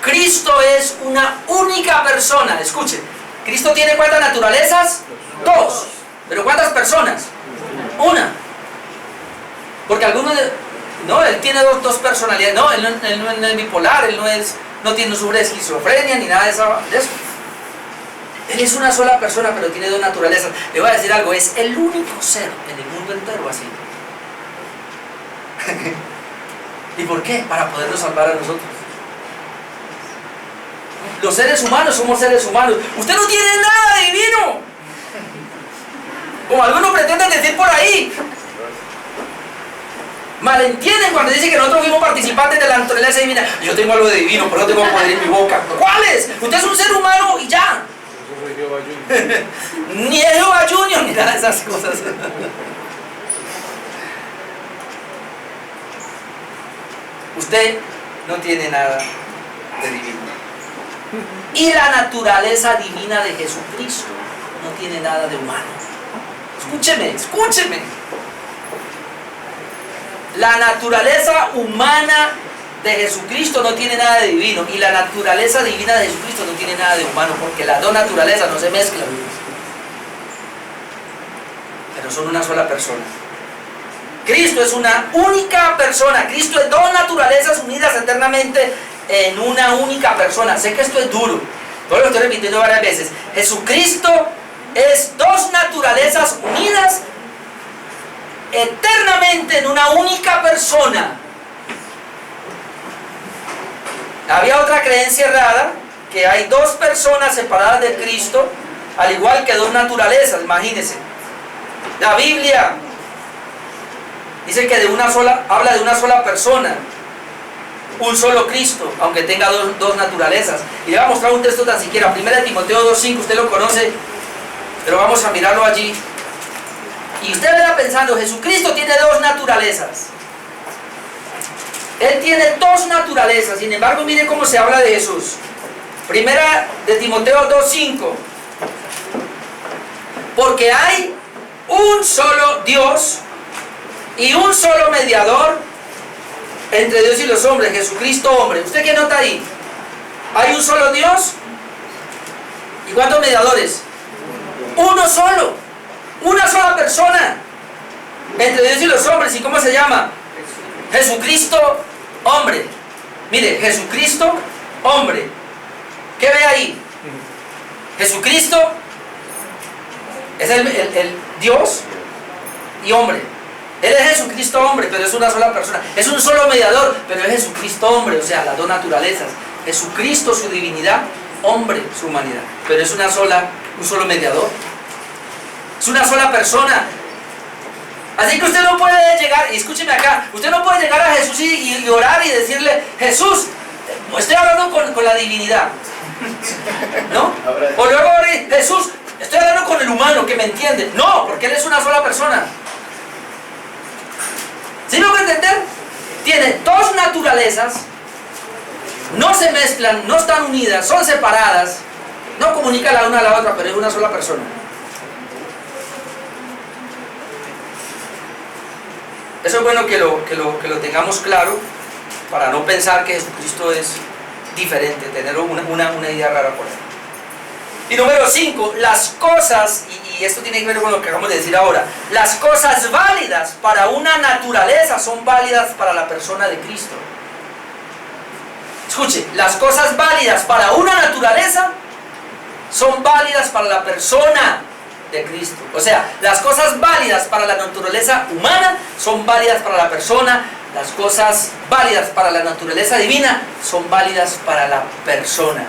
A: Cristo es una única persona. Escuchen, ¿Cristo tiene cuántas naturalezas? 2. ¿Pero cuántas personas? 1. Porque algunos, no, Él tiene dos personalidades. No, él no es bipolar, Él no tiene sobre esquizofrenia ni nada de eso. Él es una sola persona, pero tiene 2 naturalezas. Le voy a decir algo, es el único ser en el mundo entero así. ¿Y por qué? Para podernos salvar a nosotros. Los seres humanos somos seres humanos. Usted no tiene nada divino, como algunos pretenden decir por ahí. Malentienden cuando dicen que nosotros fuimos participantes de la naturaleza divina. Yo tengo algo de divino, pero no tengo poder en mi boca. ¿Cuáles? Usted es un ser humano y ya. Ni es Jehová Junior ni nada de esas cosas. Usted no tiene nada de divino. Y la naturaleza divina de Jesucristo no tiene nada de humano. Escúcheme. La naturaleza humana de Jesucristo no tiene nada de divino, y la naturaleza divina de Jesucristo no tiene nada de humano, porque las dos naturalezas no se mezclan, pero son una sola persona. Cristo es una única persona. Cristo es 2 naturalezas unidas eternamente en una única persona. Sé que esto es duro, todo lo estoy repitiendo varias veces. Jesucristo es 2 naturalezas unidas eternamente en una única persona. Había otra creencia errada, que hay 2 personas separadas de Cristo, al igual que 2 naturalezas. Imagínense, la Biblia dice que habla de una sola persona, un solo Cristo, aunque tenga dos naturalezas. Y le voy a mostrar un texto tan siquiera, 1 Timoteo 2:5, usted lo conoce, pero vamos a mirarlo allí. Y usted verá pensando, Jesucristo tiene dos naturalezas. Él tiene dos naturalezas. Sin embargo, mire cómo se habla de Jesús. Primera de Timoteo 2:5. Porque hay un solo Dios y un solo mediador entre Dios y los hombres, Jesucristo hombre. ¿Usted qué nota ahí? Hay un solo Dios. ¿Y cuántos mediadores? Uno solo. Una sola persona entre Dios y los hombres. ¿Y cómo se llama? Jesucristo hombre. Mire, Jesucristo hombre. ¿Qué ve ahí? Jesucristo es el Dios y hombre. Él es Jesucristo hombre, pero es una sola persona. Es un solo mediador, pero es Jesucristo hombre. O sea, las dos naturalezas. Jesucristo, su divinidad, hombre, su humanidad. Pero es un solo mediador. Es una sola persona. Así que usted no puede llegar, y escúcheme acá, usted no puede llegar a Jesús y orar y decirle, Jesús, estoy hablando con la divinidad, ¿no? O luego, Jesús, estoy hablando con el humano que me entiende. No, porque Él es una sola persona. ¿Sí me puede entender? Tiene dos naturalezas, no se mezclan, no están unidas, son separadas, no comunican la una a la otra, pero es una sola persona. Eso es bueno que lo tengamos claro, para no pensar que Jesucristo es diferente, tener una idea rara por ahí. Y número 5, las cosas, y esto tiene que ver con lo que acabamos de decir ahora, las cosas válidas para una naturaleza son válidas para la persona de Cristo. Escuche, las cosas válidas para una naturaleza son válidas para la persona de Cristo. O sea, las cosas válidas para la naturaleza humana son válidas para la persona. Las cosas válidas para la naturaleza divina son válidas para la persona.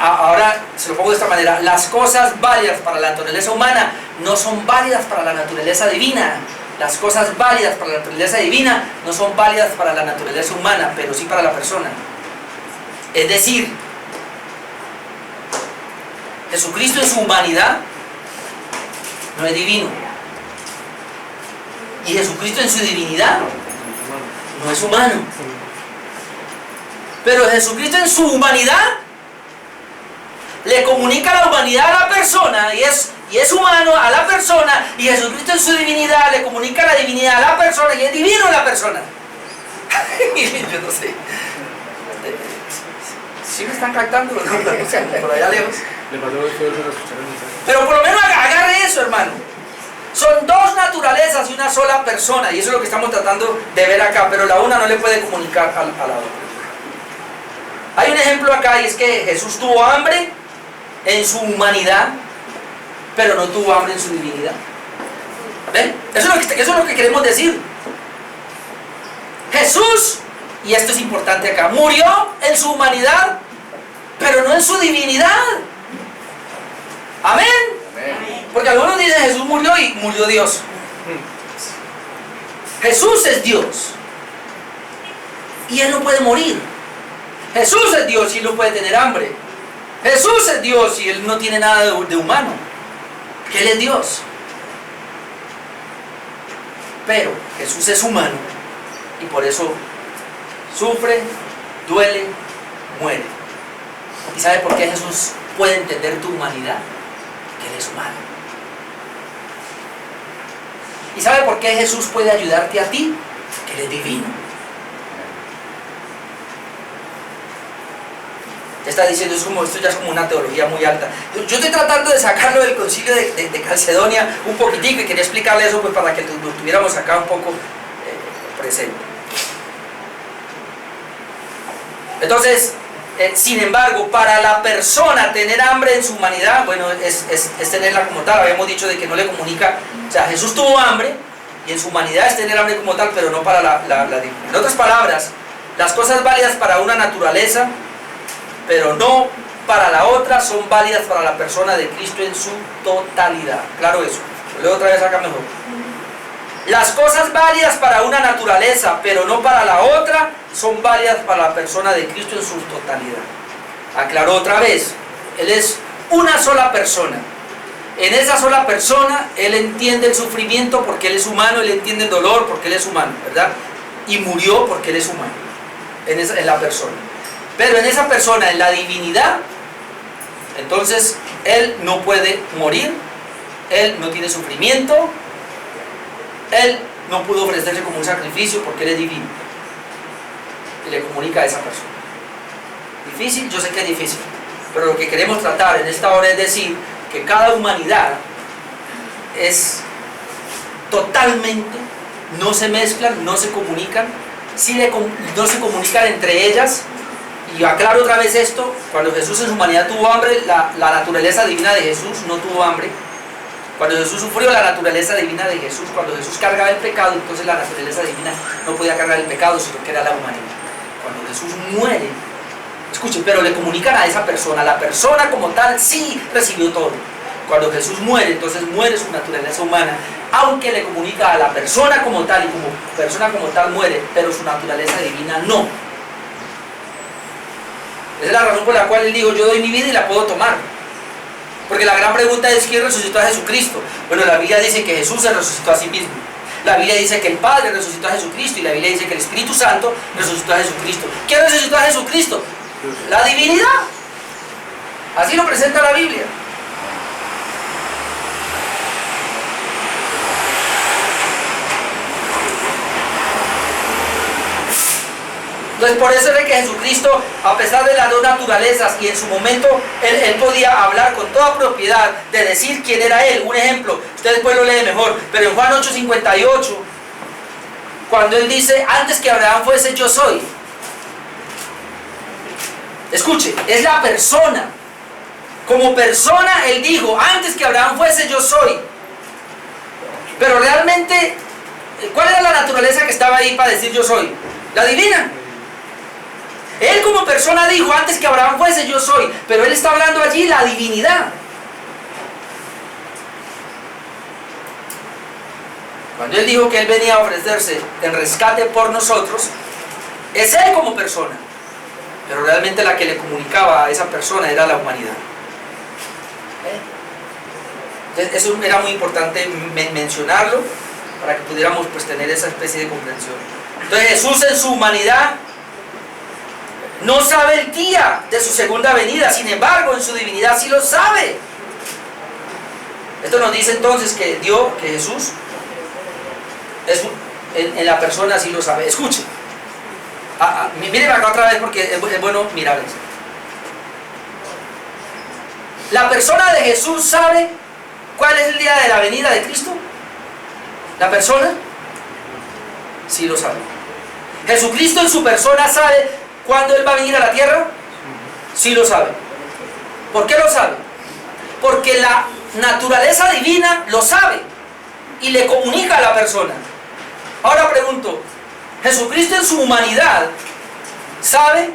A: Ahora se lo pongo de esta manera: las cosas válidas para la naturaleza humana no son válidas para la naturaleza divina. Las cosas válidas para la naturaleza divina no son válidas para la naturaleza humana, pero sí para la persona. Es decir, Jesucristo en su humanidad no es divino, y Jesucristo en su divinidad no es humano. Pero Jesucristo en su humanidad le comunica la humanidad a la persona, y es humano a la persona, y Jesucristo en su divinidad le comunica la divinidad a la persona, y es divino a la persona. Yo no sé. ¿Sí me están captando? Por allá lejos. Pero por lo menos agarre eso, hermano. Son dos naturalezas y una sola persona, y eso es lo que estamos tratando de ver acá, pero la una no le puede comunicar a la otra. Hay un ejemplo acá, y es que Jesús tuvo hambre en su humanidad, pero no tuvo hambre en su divinidad. ¿Ven? Eso es lo que queremos decir. Jesús, y esto es importante acá, murió en su humanidad, pero no en su divinidad. Amén. Porque algunos dicen Jesús murió y murió Dios. Jesús es Dios y Él no puede morir. Jesús es Dios y Él no puede tener hambre. Jesús es Dios y Él no tiene nada de humano, que Él es Dios. Pero Jesús es humano y por eso sufre, duele, muere. ¿Y sabe por qué Jesús puede entender tu humanidad? Que Él es humano. ¿Y sabe por qué Jesús puede ayudarte a ti? Que Él es divino. Te está diciendo, esto ya es como una teología muy alta. Yo estoy tratando de sacarlo del concilio de Calcedonia un poquitico, y quería explicarle eso pues para que lo tuviéramos acá un poco presente. Entonces, sin embargo, para la persona tener hambre en su humanidad, bueno, es tenerla como tal. Habíamos dicho de que no le comunica, o sea, Jesús tuvo hambre y en su humanidad es tener hambre como tal, pero no para la divinidad. En otras palabras, las cosas válidas para una naturaleza, pero no para la otra, son válidas para la persona de Cristo en su totalidad. Claro eso. Lo leo otra vez acá mejor. Las cosas válidas para una naturaleza, pero no para la otra, son válidas para la persona de Cristo en su totalidad. Aclaró otra vez. Él es una sola persona. en esa sola persona, Él entiende el sufrimiento porque Él es humano, Él entiende el dolor porque Él es humano, ¿verdad? Y murió porque Él es humano, en la persona. Pero en esa persona, en la divinidad, entonces Él no puede morir, Él no tiene sufrimiento, Él no pudo ofrecerse como un sacrificio porque Él es divino. Y le comunica a esa persona. Difícil, yo sé que es difícil, pero lo que queremos tratar en esta hora es decir que cada humanidad es totalmente, no se mezclan, no se comunican, no se comunican entre ellas. Y aclaro otra vez esto: cuando Jesús en su humanidad tuvo hambre, la naturaleza divina de Jesús no tuvo hambre. Cuando Jesús sufrió, la naturaleza divina de Jesús, cuando Jesús cargaba el pecado, entonces la naturaleza divina no podía cargar el pecado, sino que era la humanidad. Cuando Jesús muere, escuchen, pero le comunican a esa persona, la persona como tal sí recibió todo. Cuando Jesús muere, entonces muere su naturaleza humana, aunque le comunica a la persona como tal, y como persona como tal muere, pero su naturaleza divina no. Esa es la razón por la cual Él dijo: yo doy mi vida y la puedo tomar. Porque la gran pregunta es: ¿quién resucitó a Jesucristo? Bueno, la Biblia dice que Jesús se resucitó a sí mismo. La Biblia dice que el Padre resucitó a Jesucristo, y la Biblia dice que el Espíritu Santo resucitó a Jesucristo. ¿Quién resucitó a Jesucristo? La divinidad. Así lo presenta la Biblia. Entonces, por eso es que Jesucristo, a pesar de las dos naturalezas, y en su momento él podía hablar con toda propiedad de decir quién era Él. Un ejemplo, ustedes después lo leen mejor, pero en Juan 8:58, cuando Él dice: antes que Abraham fuese, yo soy. Escuche, es la persona. Como persona Él dijo: antes que Abraham fuese, yo soy. Pero realmente, ¿cuál era la naturaleza que estaba ahí para decir yo soy? La divina. Él como persona dijo: antes que Abraham fuese, yo soy. Pero Él está hablando allí la divinidad. Cuando Él dijo que Él venía a ofrecerse en rescate por nosotros, es Él como persona. Pero realmente la que le comunicaba a esa persona era la humanidad. Entonces, eso era muy importante mencionarlo para que pudiéramos pues tener esa especie de comprensión. Entonces, Jesús en su humanidad no sabe el día de su segunda venida, sin embargo en su divinidad sí lo sabe. Esto nos dice entonces que Jesús en la persona sí lo sabe. Escuchen, miren acá otra vez porque es bueno mirar esto. La persona de Jesús sabe cuál es el día de la venida de Cristo. La persona sí lo sabe. Jesucristo en su persona sabe ¿cuándo Él va a venir a la tierra? Sí lo sabe. ¿Por qué lo sabe? Porque la naturaleza divina lo sabe y le comunica a la persona. Ahora pregunto, ¿Jesucristo en su humanidad sabe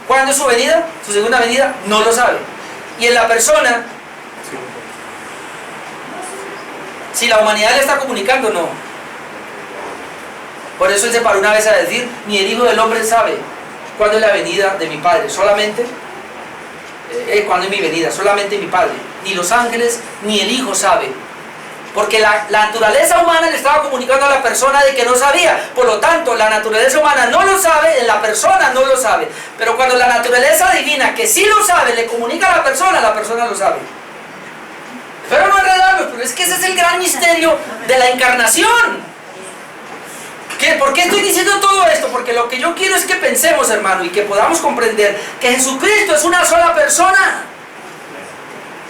A: cuándo es su venida? ¿Su segunda venida? No lo sabe. ¿Y en la persona? Si la humanidad le está comunicando, no. Por eso Él se paró una vez a decir: ni el Hijo del Hombre sabe cuándo es la venida de mi Padre, solamente cuándo es mi venida, solamente mi Padre. Ni los ángeles ni el Hijo sabe, porque la naturaleza humana le estaba comunicando a la persona de que no sabía. Por lo tanto, la naturaleza humana no lo sabe, en la persona no lo sabe. Pero cuando la naturaleza divina, que sí lo sabe, le comunica a la persona lo sabe. Pero no enredarnos, pero es que ese es el gran misterio de la encarnación. ¿Por qué estoy diciendo todo esto? Porque lo que yo quiero es que pensemos, hermano, y que podamos comprender que Jesucristo es una sola persona,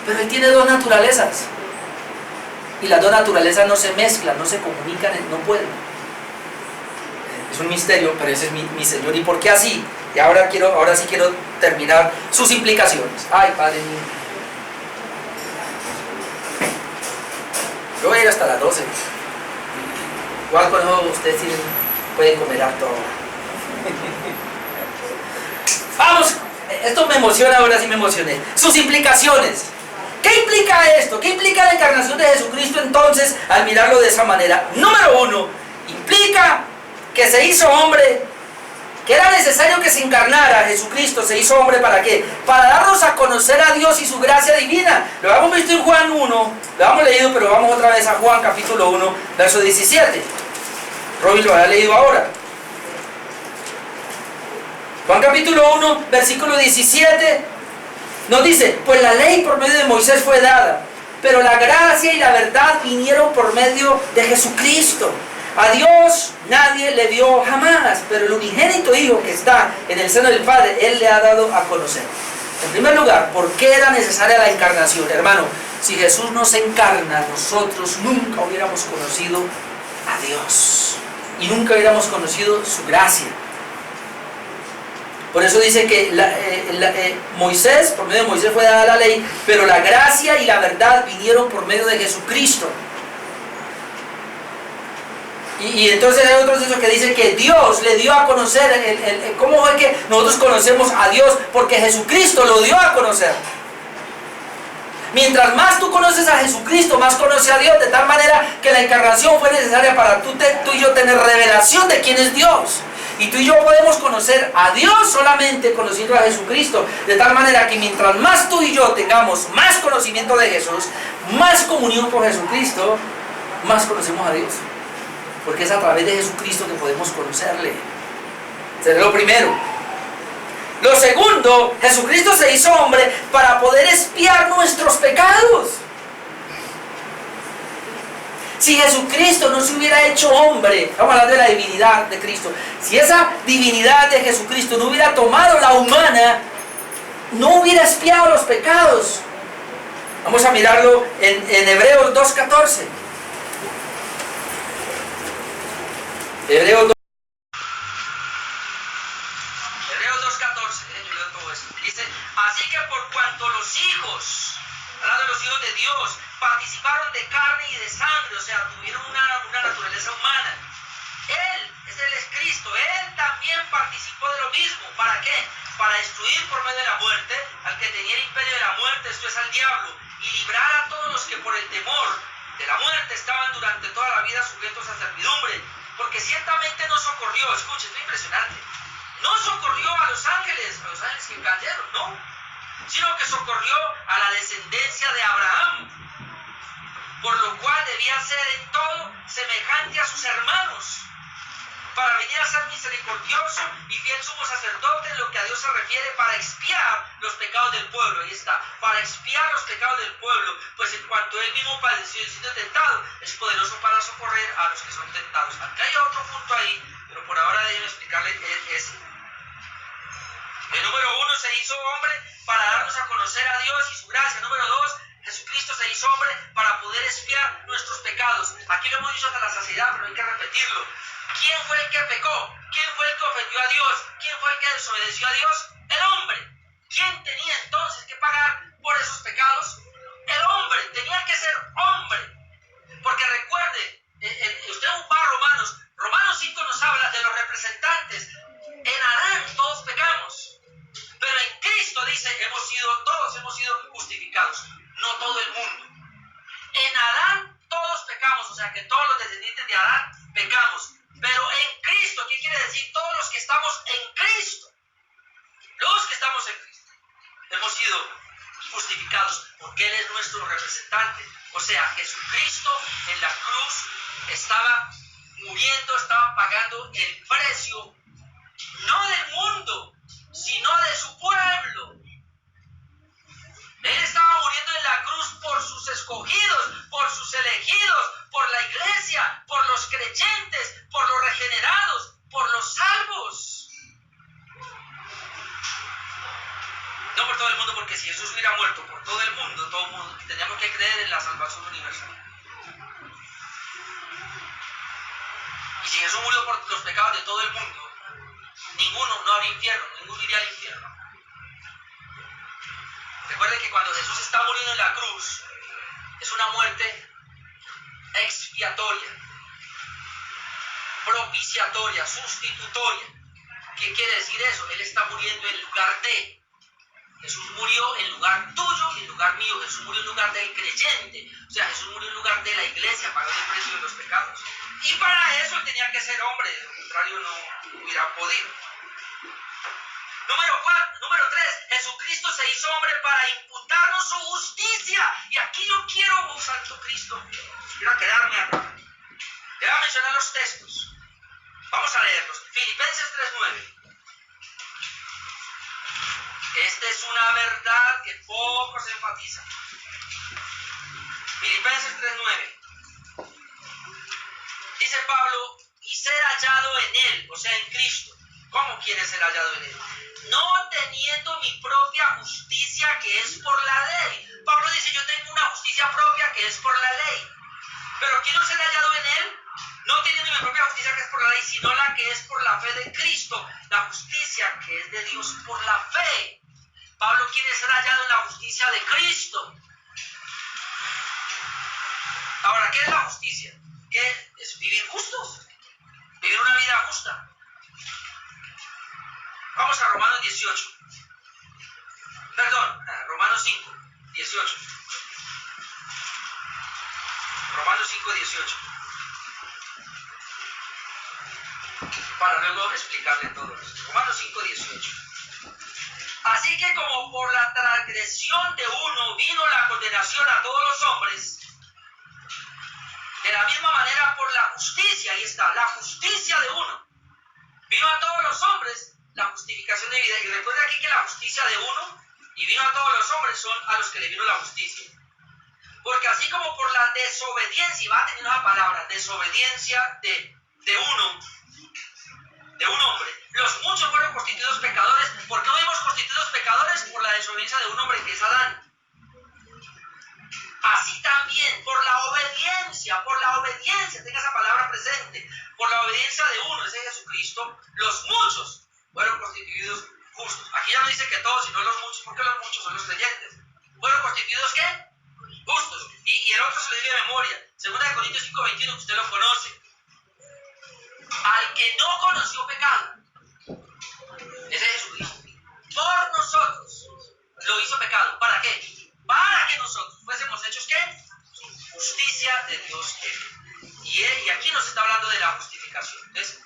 A: pero Él tiene dos naturalezas, y las dos naturalezas no se mezclan, no se comunican, no pueden. Es un misterio, pero ese es mi Señor. ¿Y por qué así? Y ahora sí quiero terminar sus implicaciones. Ay, Padre mío, yo voy a ir hasta las 12. Igual con eso ustedes pueden comer harto. Vamos, esto me emociona, ahora sí me emocioné. Sus implicaciones. ¿Qué implica esto? ¿Qué implica la encarnación de Jesucristo entonces al mirarlo de esa manera? Número uno, implica que se hizo hombre, que era necesario que se encarnara. Jesucristo se hizo hombre, ¿para qué? Para darnos a conocer a Dios y su gracia divina. Lo hemos visto en Juan 1, lo hemos leído, pero vamos otra vez a Juan capítulo 1, verso 17. Robin lo ha leído ahora. Juan capítulo 1, versículo 17, nos dice: pues la ley por medio de Moisés fue dada, pero la gracia y la verdad vinieron por medio de Jesucristo. A Dios nadie le vio jamás, pero el unigénito Hijo que está en el seno del Padre, Él le ha dado a conocer. En primer lugar, ¿por qué era necesaria la encarnación? Hermano, si Jesús no se encarna, nosotros nunca hubiéramos conocido a Dios y nunca hubiéramos conocido su gracia. Por eso dice que Moisés, por medio de Moisés fue dada la ley, pero la gracia y la verdad vinieron por medio de Jesucristo. Y entonces hay otros textos que dicen que Dios le dio a conocer, ¿cómo fue que nosotros conocemos a Dios? Porque Jesucristo lo dio a conocer. Mientras más tú conoces a Jesucristo, más conoces a Dios, de tal manera que la encarnación fue necesaria para tú y yo tener revelación de quién es Dios. Y tú y yo podemos conocer a Dios solamente conociendo a Jesucristo, de tal manera que mientras más tú y yo tengamos más conocimiento de Jesús, más comunión con Jesucristo, más conocemos a Dios. Porque es a través de Jesucristo que podemos conocerle. Será lo primero. Lo segundo, Jesucristo se hizo hombre para poder expiar nuestros pecados. Si Jesucristo no se hubiera hecho hombre, estamos hablando de la divinidad de Cristo, si esa divinidad de Jesucristo no hubiera tomado la humana, no hubiera expiado los pecados. Vamos a mirarlo en Hebreos 2:14. Hebreos 2:14, dice: así que por cuanto los hijos, hablando de los hijos de Dios, participaron de carne y de sangre, o sea, tuvieron una naturaleza humana, Él, ese Él es Cristo, Él también participó de lo mismo. ¿Para qué? Para destruir por medio de la muerte al que tenía el imperio de la muerte, esto es al diablo, y librar a todos los que por el temor de la muerte estaban durante toda la vida sujetos a servidumbre. Porque ciertamente no socorrió, escuche, esto es impresionante, no socorrió a los ángeles que cayeron, no, sino que socorrió a la descendencia de Abraham, por lo cual debía ser en todo semejante a sus hermanos, para venir a ser misericordioso y fiel sumo sacerdote en lo que a Dios se refiere, para expiar los pecados del pueblo. Ahí está, para expiar los pecados del pueblo, pues en cuanto Él mismo padeció siendo tentado, es poderoso para socorrer a los que son tentados. Aquí hay otro punto ahí, pero por ahora déjenme explicarle ese. El número 1, se hizo hombre para darnos a conocer a Dios y su gracia. Número 2, Jesucristo se hizo hombre para poder expiar nuestros pecados. Aquí lo hemos dicho hasta la saciedad, pero hay que repetirlo. ¿Quién fue el que pecó? ¿Quién fue el que ofendió a Dios? ¿Quién fue el que desobedeció a Dios? El hombre. ¿Quién tenía entonces que pagar por esos pecados? El hombre. Tenía que ser hombre. Porque recuerde, usted va a Romanos 5 nos habla de los representantes. En Adán todos pecamos, pero en Cristo dice, todos hemos sido justificados, no todo el mundo. En Adán todos pecamos, o sea que todos los descendientes de Adán pecamos, pero en Cristo, ¿qué quiere decir? Todos los que estamos en Cristo, hemos sido justificados, porque Él es nuestro representante. O sea, Jesucristo en la cruz estaba muriendo, estaba pagando el precio, no del mundo, sino de su pueblo. Él estaba muriendo en la cruz por sus escogidos, por sus elegidos, por la iglesia, por los creyentes, por los regenerados, por los salvos. No por todo el mundo, porque si Jesús hubiera muerto por todo el mundo, teníamos que creer en la salvación universal. Y si Jesús murió por los pecados de todo el mundo, ninguno no habría infierno, ninguno iría al infierno. Recuerden que cuando Jesús está muriendo en la cruz, es una muerte expiatoria, propiciatoria, sustitutoria. ¿Qué quiere decir eso? Él está muriendo en lugar de. Jesús murió en lugar tuyo y en lugar mío. Jesús murió en lugar del creyente. O sea, Jesús murió en lugar de la iglesia, pagando el precio de los pecados. Y para eso él tenía que ser hombre, de lo contrario no hubiera podido. Número 3, Jesucristo se hizo hombre para imputarnos su justicia. Y aquí yo quiero, oh Santo Cristo, quiero quedarme acá. Te voy a mencionar los textos. Vamos a leerlos. Filipenses 3:9. Esta es una verdad que poco se enfatiza. Filipenses 3:9. Dice Pablo, y ser hallado en él, o sea, en Cristo. ¿Cómo quiere ser hallado en él? No teniendo mi propia justicia que es por la ley. Pablo dice, yo tengo una justicia propia que es por la ley. Pero quiero ser hallado en él, no teniendo mi propia justicia que es por la ley, sino la que es por la fe de Cristo, la justicia que es de Dios por la fe. Pablo quiere ser hallado en la justicia de Cristo. Ahora, ¿qué es la justicia? ¿Qué es vivir justos? Vivir una vida justa. Vamos a Romanos 18. Perdón, Romanos 5, 18. Romanos 5, 18. Para luego explicarle todo esto. Romanos 5, 18. Así que como por la transgresión de uno vino la condenación a todos los hombres, de la misma manera por la justicia, ahí está, la justicia de uno, vino a todos los hombres la justificación de vida. Y recuerda aquí que la justicia de uno y vino a todos los hombres son a los que le vino la justicia. Porque así como por la desobediencia, y va a tener una palabra, desobediencia de un hombre, los muchos fueron constituidos pecadores. ¿Por qué no fuimos constituidos pecadores? Por la desobediencia de un hombre que es Adán. Así también por la obediencia, tenga esa palabra presente, por la obediencia de uno, ese es Jesucristo, los muchos fueron constituidos justos. Aquí ya no dice que todos, sino los muchos, porque los muchos son los creyentes. ¿Fueron constituidos qué? Justos. Y el otro se lo dice de memoria. 2 Corintios 5:21, usted lo conoce. Al que no conoció pecado, ese es Jesucristo. Por nosotros lo hizo pecado. ¿Para qué? Para que nosotros fuésemos hechos ¿qué? Justicia de Dios. Y aquí nos está hablando de la justificación. Entonces,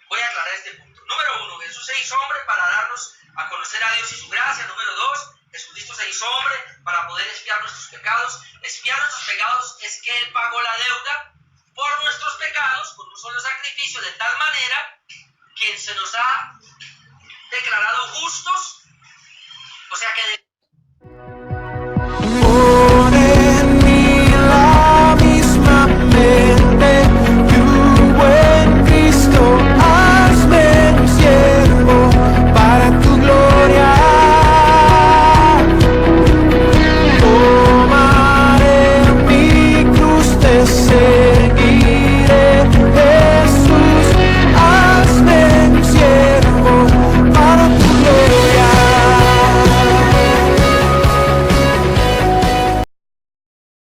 A: voy a aclarar este punto. Número 1, Jesús se hizo hombre para darnos a conocer a Dios y su gracia. Número 2, Jesucristo se hizo hombre para poder expiar nuestros pecados. Expiar nuestros pecados es que Él pagó la deuda por nuestros pecados con un solo sacrificio, de tal manera que se nos ha declarado justos